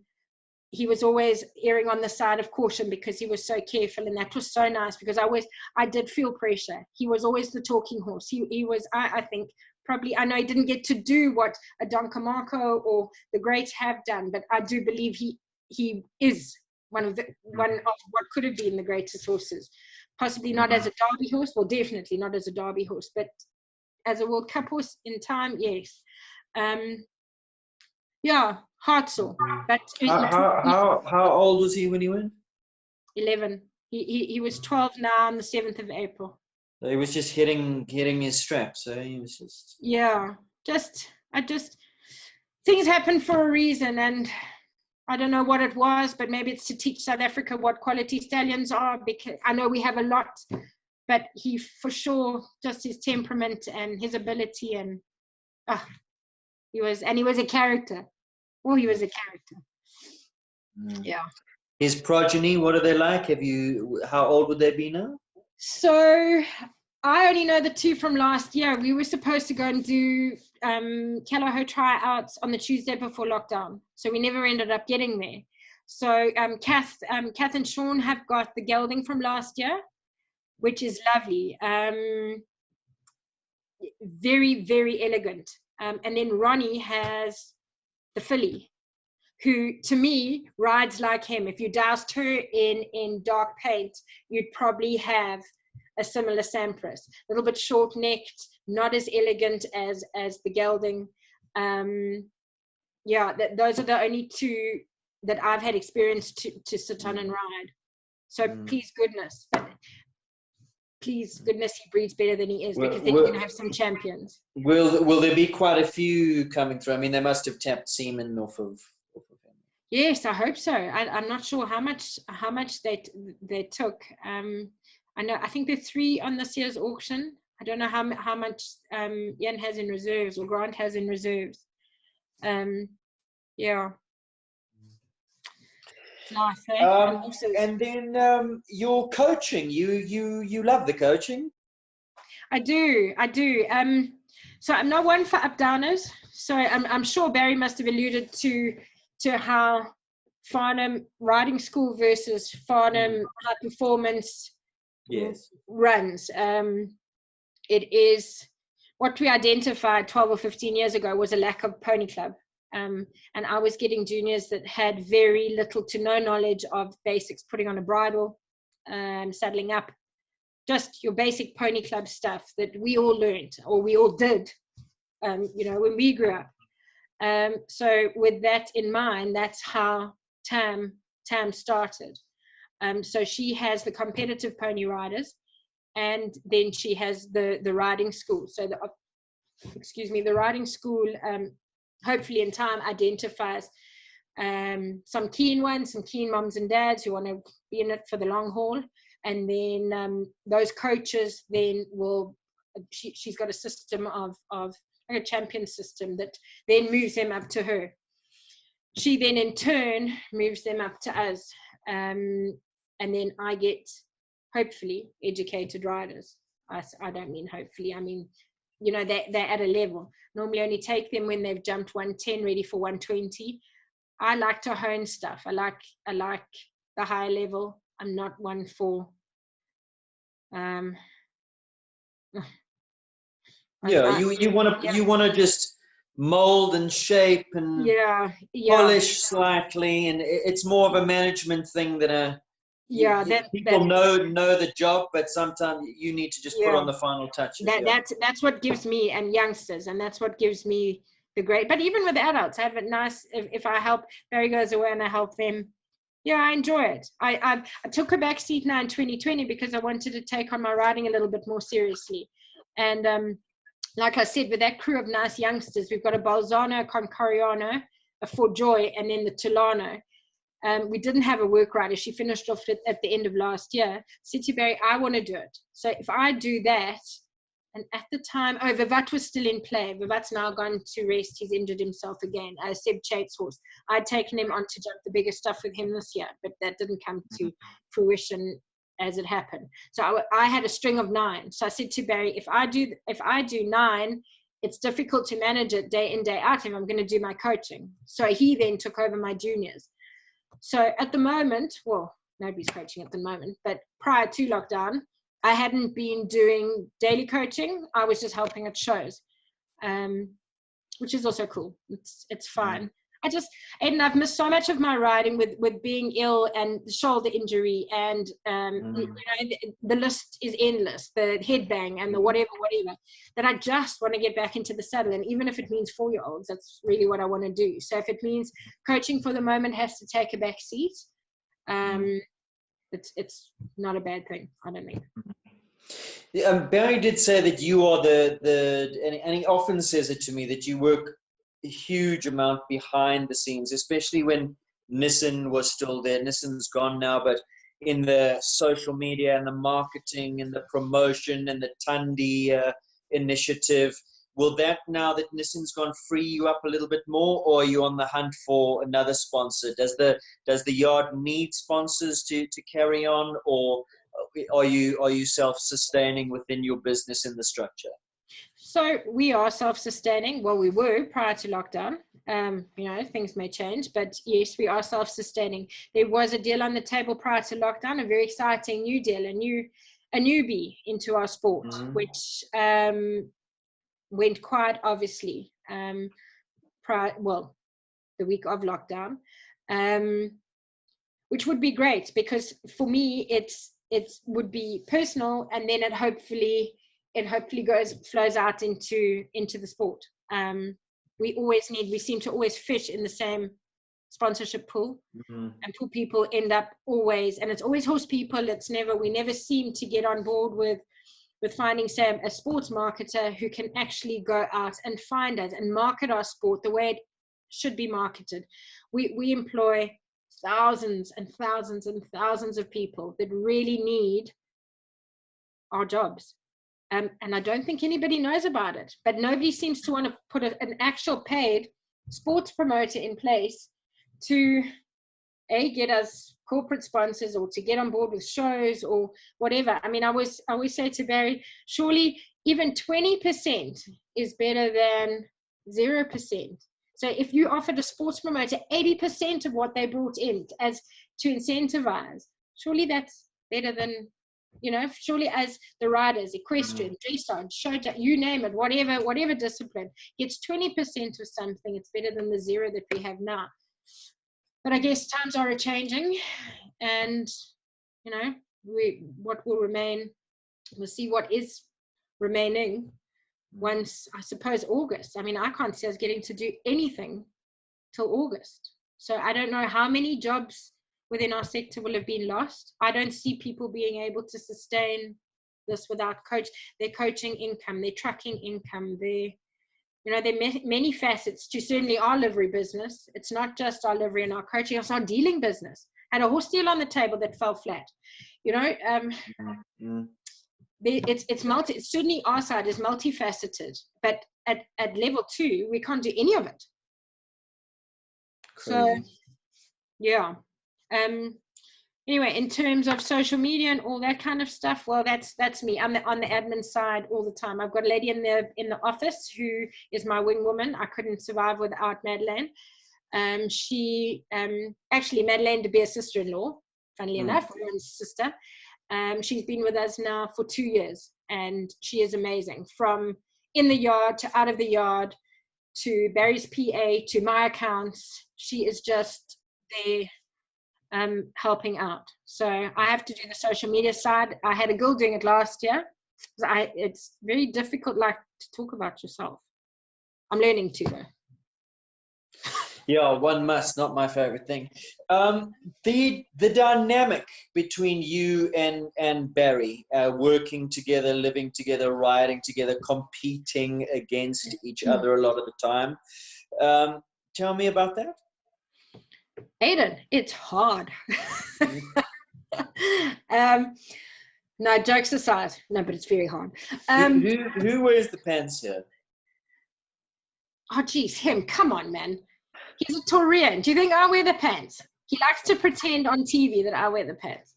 he was always erring on the side of caution because he was so careful, and that was so nice, because I did feel pressure. He was always the talking horse. He was, I think, probably, I know he didn't get to do what a Don Camargo or the greats have done, but I do believe he is one of what could have been the greatest horses. Possibly not as a Derby horse, well, definitely not as a Derby horse, but as a World Cup horse in time, yes. Yeah, heart sore. But How old was he when he went? 11. He was 12 now on the 7th of April. So he was just hitting his strap. So he was just. Yeah, things happen for a reason, and I don't know what it was, but maybe it's to teach South Africa what quality stallions are, because I know we have a lot, but he for sure, just his temperament and his ability, and he was a character. Oh, he was a character. Yeah. His progeny, what are they like? How old would they be now? So I only know the two from last year. We were supposed to go and do Kyalami tryouts on the Tuesday before lockdown. So we never ended up getting there. So Kath and Sean have got the gelding from last year, which is lovely. Very, very elegant. And then Ronnie has the filly, who to me rides like him. If you doused her in dark paint, you'd probably have a similar Sampras. A little bit short-necked, not as elegant as the gelding. Those are the only two that I've had experience to sit on and ride. So please goodness he breeds better than he is, because then you're going to have some champions. Will there be quite a few coming through? I mean, they must have tapped semen off of him. Yes, I hope so. I'm not sure how much they took. I think there are 3 on this year's auction. I don't know how much Jan has in reserves, or Grant has in reserves. Yeah. Nice, eh? And then your coaching, you love the coaching. I do. So I'm not one for up downers. So I'm sure Barry must have alluded to how Farnham riding school versus Farnham high performance runs. It is what we identified 12 or 15 years ago was a lack of pony club. And I was getting juniors that had very little to no knowledge of basics, putting on a bridle, saddling up, just your basic pony club stuff that we all learned, or we all did, when we grew up. So with that in mind, that's how Tam started. So she has the competitive pony riders, and then she has the riding school. So the riding school, hopefully in time identifies some keen moms and dads who want to be in it for the long haul. And then those coaches then she's got a system of like a champion system that then moves them up to her. She then in turn moves them up to us. And then I get, hopefully, educated riders. I don't mean hopefully, I mean, they're at a level. Normally only take them when they've jumped 110, ready for 120. I like to hone stuff. I like the high level. I'm not one for you want to just mold and shape and polish slightly, and it's more of a management thing than people know the job, but sometimes you need to just put on the final touches. That's what gives me, and youngsters, and that's what gives me the great. But even with adults, I have it nice if I help. Barry goes away and I help them. Yeah, I enjoy it. I took a back seat now in 2020 because I wanted to take on my riding a little bit more seriously. And like I said, with that crew of nice youngsters, we've got a Bolzano, a Concoriano, a Fort Joy, and then the Tulano. We didn't have a work rider. She finished off at the end of last year. Said to Barry, I want to do it. So if I do that, and at the time, Vivat was still in play. Vivat's now gone to rest. He's injured himself again. Seb Chate's horse. I'd taken him on to jump the bigger stuff with him this year, but that didn't come to fruition as it happened. So I had a string of 9. So I said to Barry, if I do 9, it's difficult to manage it day in, day out if I'm going to do my coaching. So he then took over my juniors. So at the moment, well, nobody's coaching at the moment, but prior to lockdown, I hadn't been doing daily coaching. I was just helping at shows, which is also cool. It's fine. Aiden, I've missed so much of my riding with being ill and the shoulder injury, and the list is endless, the headbang and the whatever, that I just want to get back into the saddle. And even if it means 4-year-olds, that's really what I want to do. So if it means coaching for the moment has to take a back seat, it's not a bad thing, I don't think. Barry did say that you are and he often says it to me, that you work a huge amount behind the scenes, especially when Nissan was still there. Nissan's gone now, but in the social media and the marketing and the promotion and the Tundi initiative, will that, now that Nissan's gone, free you up a little bit more, or are you on the hunt for another sponsor? Does the yard need sponsors to carry on, or are you self-sustaining within your business in the structure? So we are self-sustaining. Well, we were prior to lockdown. Things may change, but yes, we are self-sustaining. There was a deal on the table prior to lockdown, a very exciting new deal, a newbie into our sport, which went quiet, obviously, the week of lockdown, which would be great, because for me it would be personal, and then it hopefully flows out into the sport. We seem to always fish in the same sponsorship pool, and pool people end up always, and it's always horse people. We never seem to get on board with finding, say, a sports marketer who can actually go out and find us and market our sport the way it should be marketed. We employ thousands and thousands and thousands of people that really need our jobs. And I don't think anybody knows about it, but nobody seems to want to put an actual paid sports promoter in place to get us corporate sponsors, or to get on board with shows or whatever. I mean, I always say to Barry, surely even 20% is better than 0%. So if you offered a sports promoter 80% of what they brought in as to incentivize, surely that's better than, surely as the riders, equestrian, dressage, show, you name it, whatever discipline gets 20% of something, it's better than the 0 that we have now. But I guess times are changing, and what will remain, we'll see what is remaining once, I suppose, August. I mean, I can't see us getting to do anything till August. So I don't know how many jobs within our sector will have been lost. I don't see people being able to sustain this without their coaching income, their trucking income, there are many facets to certainly our livery business. It's not just our livery and our coaching, it's our dealing business. Had a horse deal on the table that fell flat. It's certainly our side is multifaceted, but at level 2, we can't do any of it. Crazy. So, yeah. Anyway, in terms of social media and all that kind of stuff, well, that's me. I'm on the admin side all the time. I've got a lady in the office who is my wing woman. I couldn't survive without Madeleine. Actually, Madeleine de Beer's sister-in-law, funnily enough, Lauren's sister. She's been with us now for 2 years, and she is amazing. From in the yard to out of the yard to Barry's PA to my accounts, she is just there. Helping out. So I have to do the social media side. I had a girl doing it last year. It's very difficult, to talk about yourself. I'm learning to, though. Yeah, one must. Not my favorite thing. The dynamic between you and Barry, working together, living together, riding together, competing against each other a lot of the time. Tell me about that. Aiden, it's hard. No, jokes aside. No, but it's very hard. Who wears the pants here? Oh, geez, him. Come on, man. He's a Taurian. Do you think I wear the pants? He likes to pretend on TV that I wear the pants.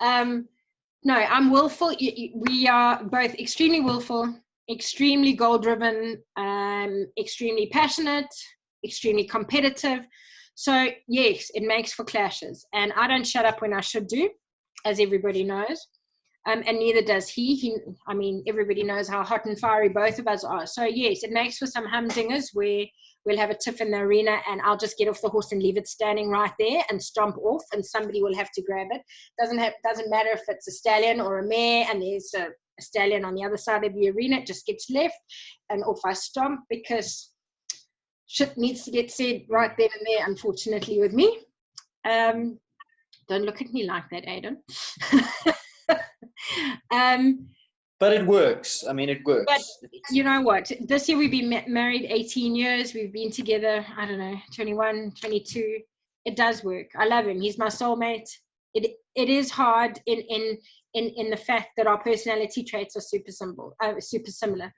No, I'm willful. We are both extremely willful, extremely goal-driven, extremely passionate, extremely competitive. So, yes, it makes for clashes. And I don't shut up when I should do, as everybody knows. And neither does he. I mean, everybody knows how hot and fiery both of us are. So yes, it makes for some humdingers where we'll have a tiff in the arena and I'll just get off the horse and leave it standing right there and stomp off, and somebody will have to grab it. Doesn't matter if it's a stallion or a mare and there's a stallion on the other side of the arena. It just gets left and off I stomp, because shit needs to get said right then and there, unfortunately, with me. Don't look at me like that, Aidan. But it works. I mean, it works. But you know what? This year we've been married 18 years. We've been together, I don't know, 21, 22. It does work. I love him. He's my soulmate. It is hard in the fact that our personality traits are super similar.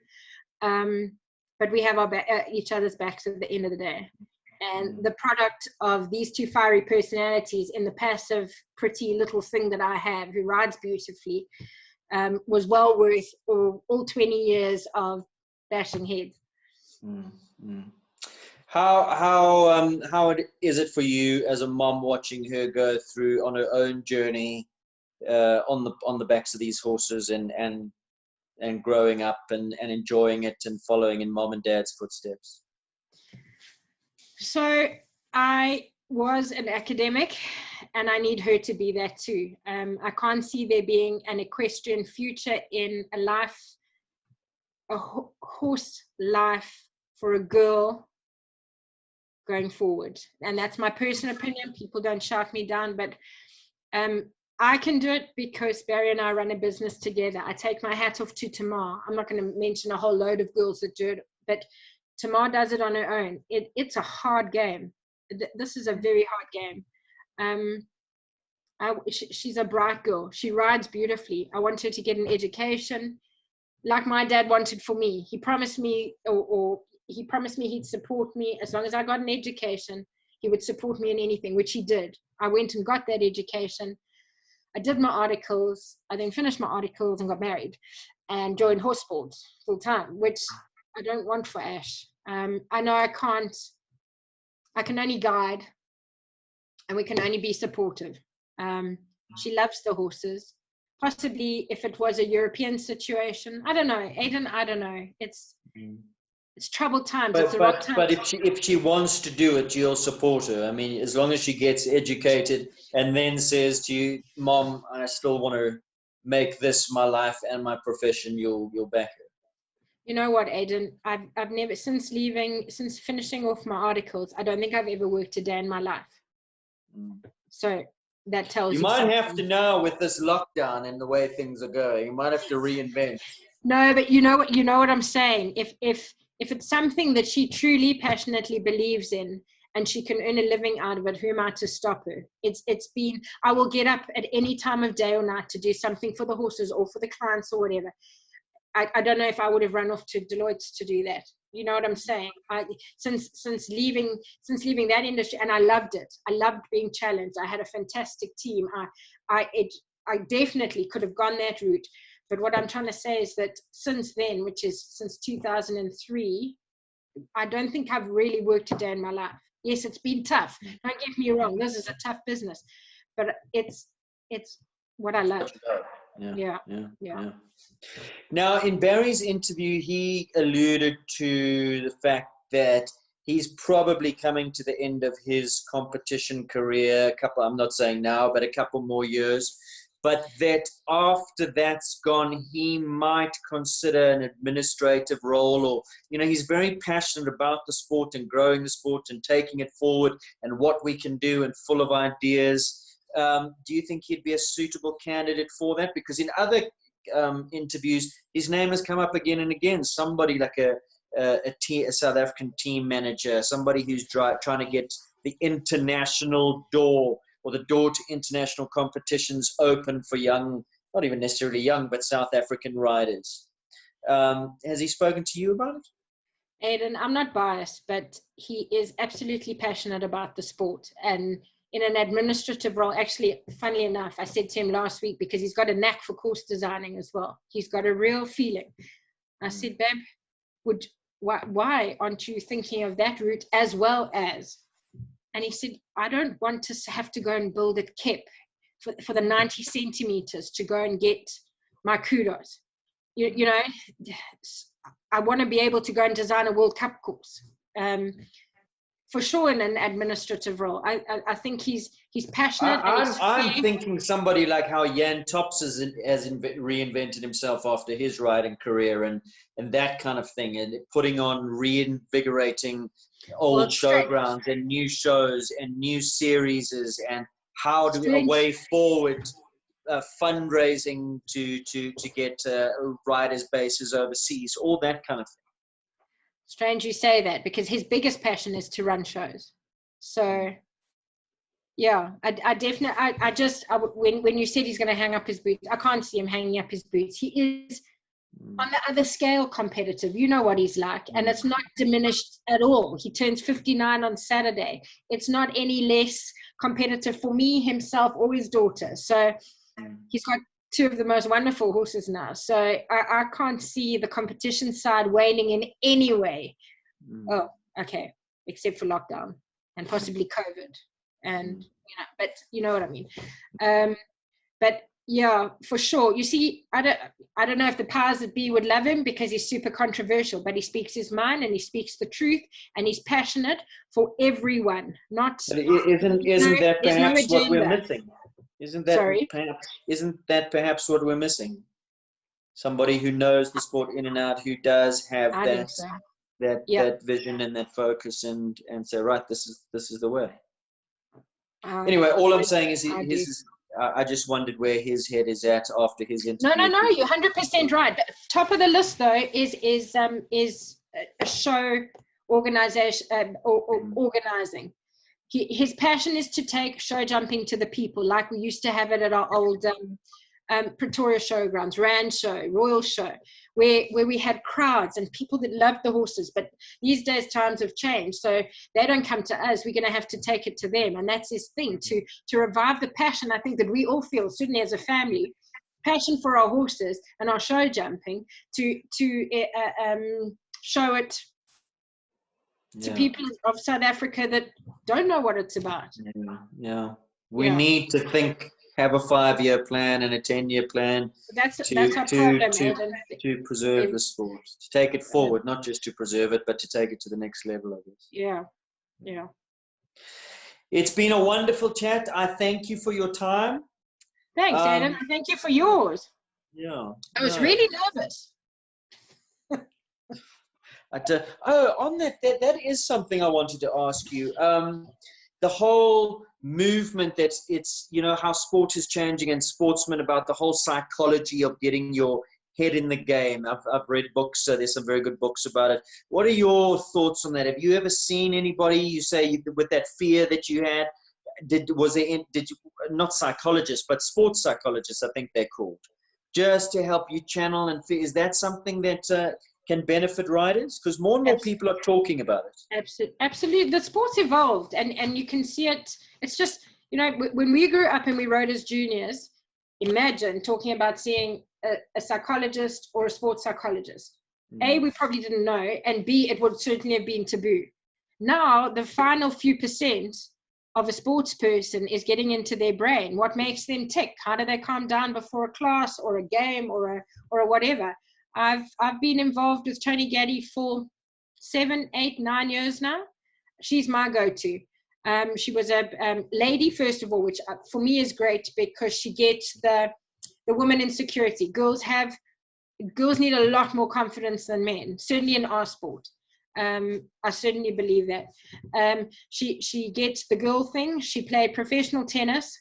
But we have each other's backs at the end of the day. And the product of these two fiery personalities in the passive, pretty little thing that I have, who rides beautifully, was well worth all 20 years of bashing heads. How is it for you as a mom watching her go through on her own journey on the backs of these horses and growing up and enjoying it and following in mom and dad's footsteps? So I was an academic, and I need her to be that too. I can't see there being an equestrian future in a horse life for a girl going forward. And that's my personal opinion. People don't shout me down, but I can do it because Barry and I run a business together. I take my hat off to Tamar. I'm not going to mention a whole load of girls that do it, but Tamar does it on her own. It's a hard game. This is a very hard game. She's a bright girl. She rides beautifully. I want her to get an education like my dad wanted for me. He promised me, or he promised me he'd support me as long as I got an education. He would support me in anything, which he did. I went and got that education. I did my articles. I then finished my articles and got married and joined horse sports full time, which I don't want for Ash. I know I can't. I can only guide, and we can only be supportive. She loves the horses. Possibly if it was a European situation, I don't know, Aidan, I don't know. It's troubled times. But if she wants to do it, you'll support her. I mean, as long as she gets educated and then says to you, Mom, I still want to make this my life and my profession, you'll back her. You know what, Aidan? I've never, since finishing off my articles, I don't think I've ever worked a day in my life. So that tells you. You might something. have to now with this lockdown and the way things are going. You might have to reinvent. No, but you know what I'm saying. If it's something that she truly passionately believes in and she can earn a living out of it, who am I to stop her? I will get up at any time of day or night to do something for the horses or for the clients or whatever. I don't know if I would have run off to Deloitte to do that. You know what I'm saying? Since leaving that industry, and I loved it. I loved being challenged. I had a fantastic team. I definitely could have gone that route. But what I'm trying to say is that since then, which is since 2003, I don't think I've really worked a day in my life. Yes, it's been tough. Don't get me wrong. This is a tough business, but it's what I love. Yeah. Now, in Barry's interview, he alluded to the fact that he's probably coming to the end of his competition career. I'm not saying now, but a couple more years. But that after that's gone, he might consider an administrative role, or, he's very passionate about the sport and growing the sport and taking it forward and what we can do and full of ideas. Do you think he'd be a suitable candidate for that? Because in other interviews, his name has come up again and again. Somebody like a South African team manager, somebody who's trying to get the international door or the door to international competitions open for young, not even necessarily young, but South African riders. Has he spoken to you about it? Aidan, I'm not biased, but he is absolutely passionate about the sport. And in an administrative role, actually, funnily enough, I said to him last week, because he's got a knack for course designing as well. He's got a real feeling. I said, babe, why aren't you thinking of that route as well as? And he said, I don't want to have to go and build a kip for the 90 centimeters to go and get my kudos. You know, I want to be able to go and design a World Cup course. For sure, in an administrative role. I think he's passionate. I'm thinking somebody like how Jan Tops has reinvented himself after his riding career and that kind of thing, and putting on reinvigorating old showgrounds and new shows and new series and how do a way forward fundraising to get riders bases overseas, all that kind of thing. Strange you say that, because his biggest passion is to run shows. So, yeah, I definitely, when you said he's going to hang up his boots, I can't see him hanging up his boots. He is on the other scale competitive. You know what he's like, and it's not diminished at all. He turns 59 on Saturday. It's not any less competitive for me, himself, or his daughter. So he's got two of the most wonderful horses now. So I can't see the competition side waning in any way. Oh, okay. Except for lockdown and possibly COVID. And, but you know what I mean. But yeah, for sure. You see, I don't know if the powers that be would love him because he's super controversial, but he speaks his mind and he speaks the truth and he's passionate for everyone. Not. But isn't that perhaps what we're missing? Isn't that perhaps what we're missing? Somebody who knows the sport in and out, who does have that vision and that focus, and say, right, this is the way. Anyway, all I'm saying is I just wondered where his head is at after his interview. No, you're 100% right. But top of the list though is a show organization or organizing. His passion is to take show jumping to the people, like we used to have it at our old Pretoria showgrounds, Rand Show, Royal Show, where we had crowds and people that loved the horses. But these days times have changed, so they don't come to us. We're going to have to take it to them, and that's his thing, to revive the passion. I think that we all feel, certainly as a family, passion for our horses and our show jumping, to show it to people of South Africa that don't know what it's about. We need to have a 5-year plan and a 10-year plan that's our problem, to preserve the sport, to take it forward, not just to preserve it, but to take it to the next level, I guess. Yeah. It's been a wonderful chat. I thank you for your time. Thanks, Adam. Thank you for yours. I was really nervous. On that is something I wanted to ask you. The whole movement it's how sport is changing and sportsmen, about the whole psychology of getting your head in the game. I've read books, so there's some very good books about it. What are your thoughts on that? Have you ever seen anybody, you say, with that fear that you had? Did you, not psychologists, but sports psychologists, I think they're called, just to help you channel and fear? Is that something that can benefit riders? Because more and more people are talking about it. Absolutely. The sport's evolved, and you can see it. It's just, when we grew up and we rode as juniors, imagine talking about seeing a psychologist or a sports psychologist. A, we probably didn't know, and B, it would certainly have been taboo. Now, the final few percent of a sports person is getting into their brain. What makes them tick? How do they calm down before a class or a game or a whatever? I've been involved with Tony Gaddy for 7, 8, 9 years now. She's my go-to. She was a lady, first of all, which for me is great because she gets the woman insecurity. Girls need a lot more confidence than men, certainly in our sport. I certainly believe that. She gets the girl thing. She played professional tennis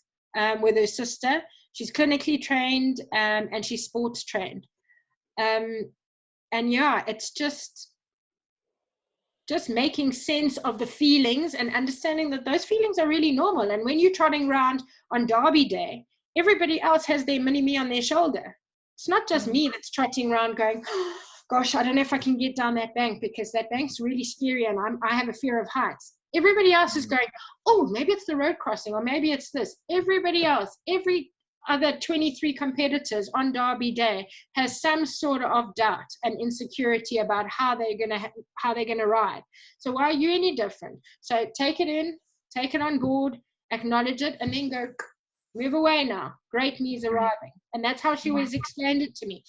with her sister. She's clinically trained and she's sports trained. It's just making sense of the feelings and understanding that those feelings are really normal. And when you're trotting around on Derby Day, everybody else has their mini-me on their shoulder. It's not just me that's trotting around going, oh, gosh, I don't know if I can get down that bank because that bank's really scary and I have a fear of heights. Everybody else is going, oh, maybe it's the road crossing or maybe it's this. Everybody else, every other 23 competitors on Derby Day has some sort of doubt and insecurity about how they're gonna ride. So why are you any different? So take it in, take it on board, acknowledge it, and then go Move away now. Great me is arriving. And that's how she always explained it to me.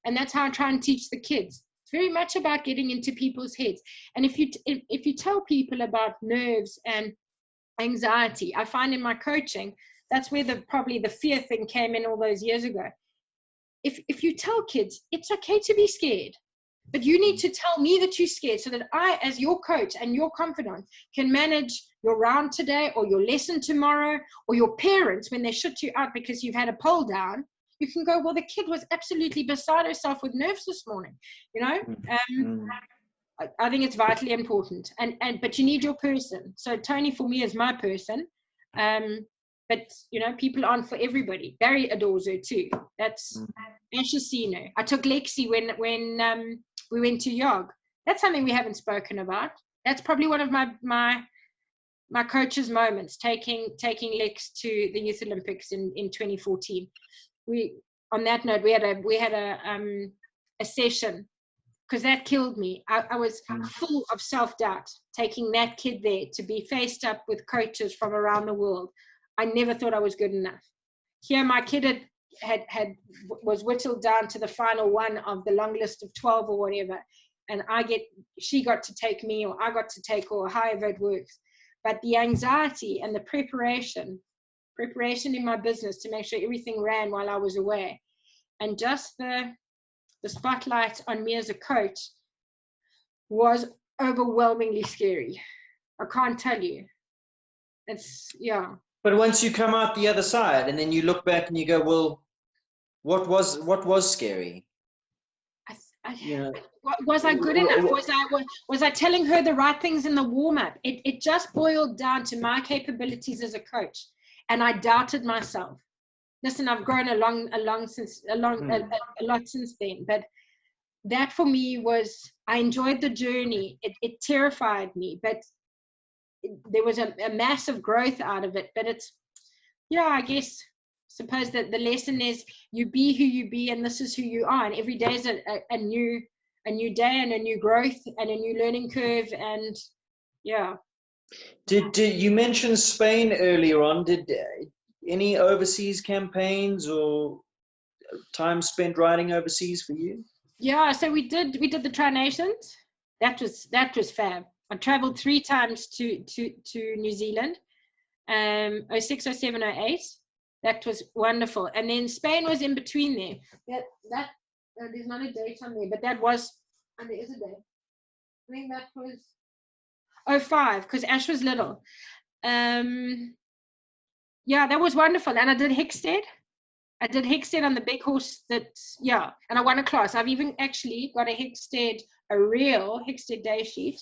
And that's how I try and teach the kids. It's very much about getting into people's heads. And if you tell people about nerves and anxiety, I find in my coaching, that's where probably the fear thing came in all those years ago. If you tell kids, it's okay to be scared, but you need to tell me that you're scared so that I, as your coach and your confidant, can manage your round today or your lesson tomorrow, or your parents, when they shut you out because you've had a pole down, you can go, well, the kid was absolutely beside herself with nerves this morning, you know? I think it's vitally important. But you need your person. So Tony, for me, is my person. But, you know, people aren't for everybody. Barry adores her too. That's Ashasino. I took Lexi when we went to Yog. That's something we haven't spoken about. That's probably one of my coach's moments, taking Lex to the Youth Olympics in 2014. On that note, we had a session, because that killed me. I was full of self-doubt, taking that kid there to be faced up with coaches from around the world. I never thought I was good enough. Here, my kid was whittled down to the final one of the long list of 12 or whatever, and she got to take me, or I got to take her, or however it works. But the anxiety and the preparation in my business to make sure everything ran while I was away, and just the spotlight on me as a coach was overwhelmingly scary. I can't tell you. But once you come out the other side and then you look back and you go, well, what was scary? Was I good enough? Was I telling her the right things in the warm-up? It just boiled down to my capabilities as a coach, and I doubted myself. Listen, I've grown a lot since then, but that for me was, I enjoyed the journey. It terrified me, but there was a massive growth out of it. But I suppose that the lesson is, you be who you be, and this is who you are, and every day is a new day and a new growth and a new learning curve. And Did you mention Spain earlier on? Did any overseas campaigns or time spent riding overseas for you? Yeah, so we did the Tri-Nations. That was fab. I traveled 3 times to New Zealand, 06, 07, 08. That was wonderful. And then Spain was in between there. There's not a date on there, but that was, and there is a date. I think that was 05, because Ash was little. That was wonderful. And I did Hickstead. On the big horse and I won a class. I've even actually got a real Hickstead day sheet.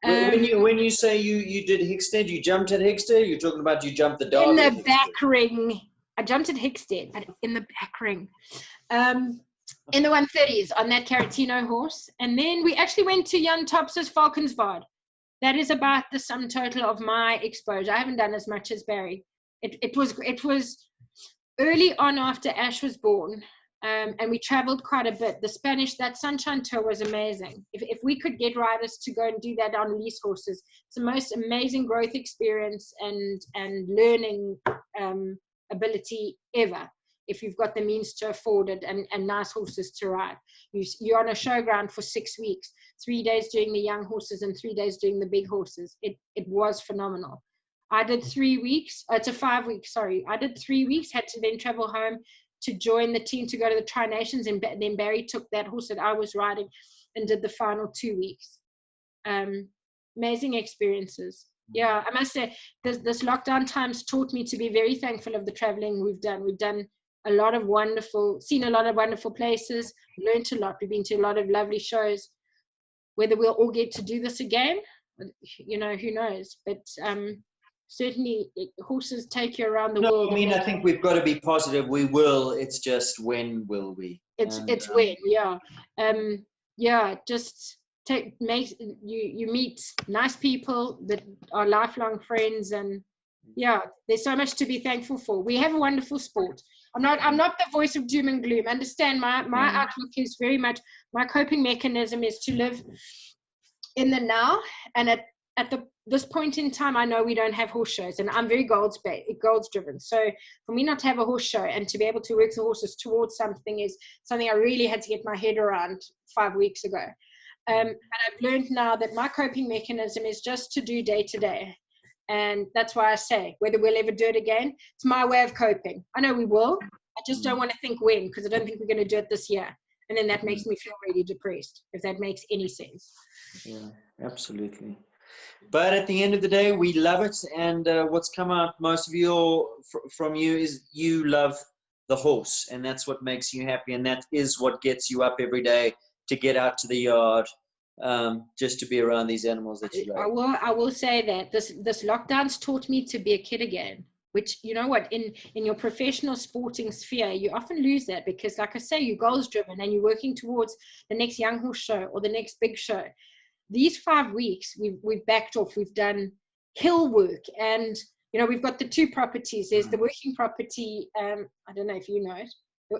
When you say you did Hickstead, you jumped at Hickstead, you're talking about you jumped the derby? In the back ring. I jumped at Hickstead, but in the back ring. In the 130s on that Caratino horse. And then we actually went to Jan Tops's Valkenswaard. That is about the sum total of my exposure. I haven't done as much as Barry. It was early on after Ash was born, and we traveled quite a bit. That Sunshine Tour was amazing. If we could get riders to go and do that on lease horses, it's the most amazing growth experience and learning ability ever, if you've got the means to afford it and nice horses to ride. You're on a showground for 6 weeks, 3 days doing the young horses and 3 days doing the big horses. It was phenomenal. I did 3 weeks. It's a 5 week, sorry. I did 3 weeks, had to then travel home to join the team to go to the Tri-Nations, and then Barry took that horse that I was riding and did the final 2 weeks. Amazing experiences. Yeah, I must say, this lockdown times taught me to be very thankful of the traveling we've done. We've done seen a lot of wonderful places, learned a lot. We've been to a lot of lovely shows. Whether we'll all get to do this again, who knows? But certainly horses take you around the world. I mean, I think we've got to be positive. We will. It's just, when will we? It's when, just you meet nice people that are lifelong friends, and there's so much to be thankful for. We have a wonderful sport. I'm not the voice of doom and gloom. Understand, my outlook is very much, my coping mechanism is to live in the now, and at the this point in time, I know we don't have horse shows, and I'm very goals driven. So for me not to have a horse show and to be able to work the horses towards something is something I really had to get my head around 5 weeks ago. And I've learned now that my coping mechanism is just to do day to day. And that's why I say, whether we'll ever do it again, it's my way of coping. I know we will. I just don't want to think when, because I don't think we're going to do it this year. And then that makes me feel really depressed, if that makes any sense. Yeah, absolutely. But at the end of the day, we love it. And what's come out most of from you is you love the horse. And that's what makes you happy. And that is what gets you up every day to get out to the yard, just to be around these animals that you love. I will say that this lockdown's taught me to be a kid again, which, you know what, in your professional sporting sphere, you often lose that because, like I say, you're goals driven and you're working towards the next young horse show or the next big show. These 5 weeks, we've backed off. We've done hill work, and, you know, we've got the 2 properties. There's the working property, I don't know if you know it,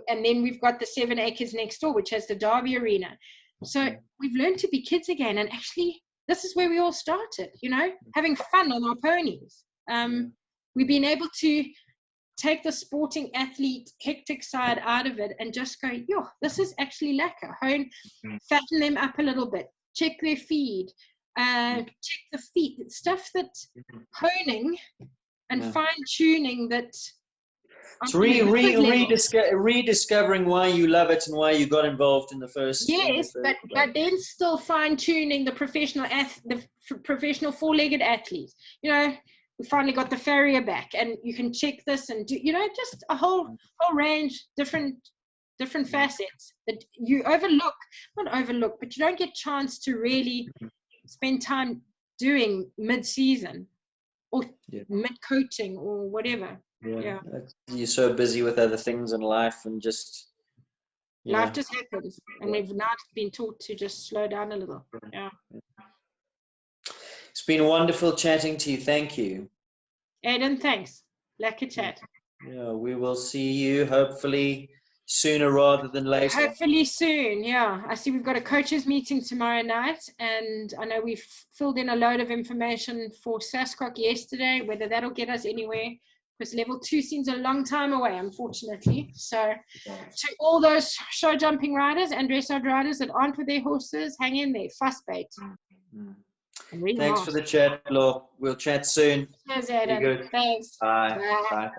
and then we've got the 7 acres next door, which has the Derby arena. So we've learned to be kids again, and actually this is where we all started, you know, having fun on our ponies. We've been able to take the sporting athlete hectic side out of it and just go, yo, this is actually lekker. Hone, fatten them up a little bit, check their feed, check the feet, stuff that honing and fine-tuning that. It's rediscovering why you love it and why you got involved in the first. Yes, but then still fine-tuning the professional four-legged athlete. You know, we finally got the farrier back, and you can check this and do, you know, just a whole range, different facets that you not overlook, but you don't get chance to really spend time doing mid-season or mid-coating or whatever. Yeah. You're so busy with other things in life, and just life just happens, and we've now been taught to just slow down a little. It's been wonderful chatting to you. Thank you, Aidan. Thanks. Lekker chat. We will see you hopefully sooner rather than later. Hopefully soon. I see we've got a coaches meeting tomorrow night, and I know we've filled in a load of information for Sasquatch yesterday. Whether that'll get us anywhere, because level 2 seems a long time away, unfortunately. So to all those show jumping riders and dressage riders that aren't with their horses, hang in there, fuss bait. Thanks for the chat, Law. We'll chat soon. Cheers, Aidan. Thanks. Bye. Bye.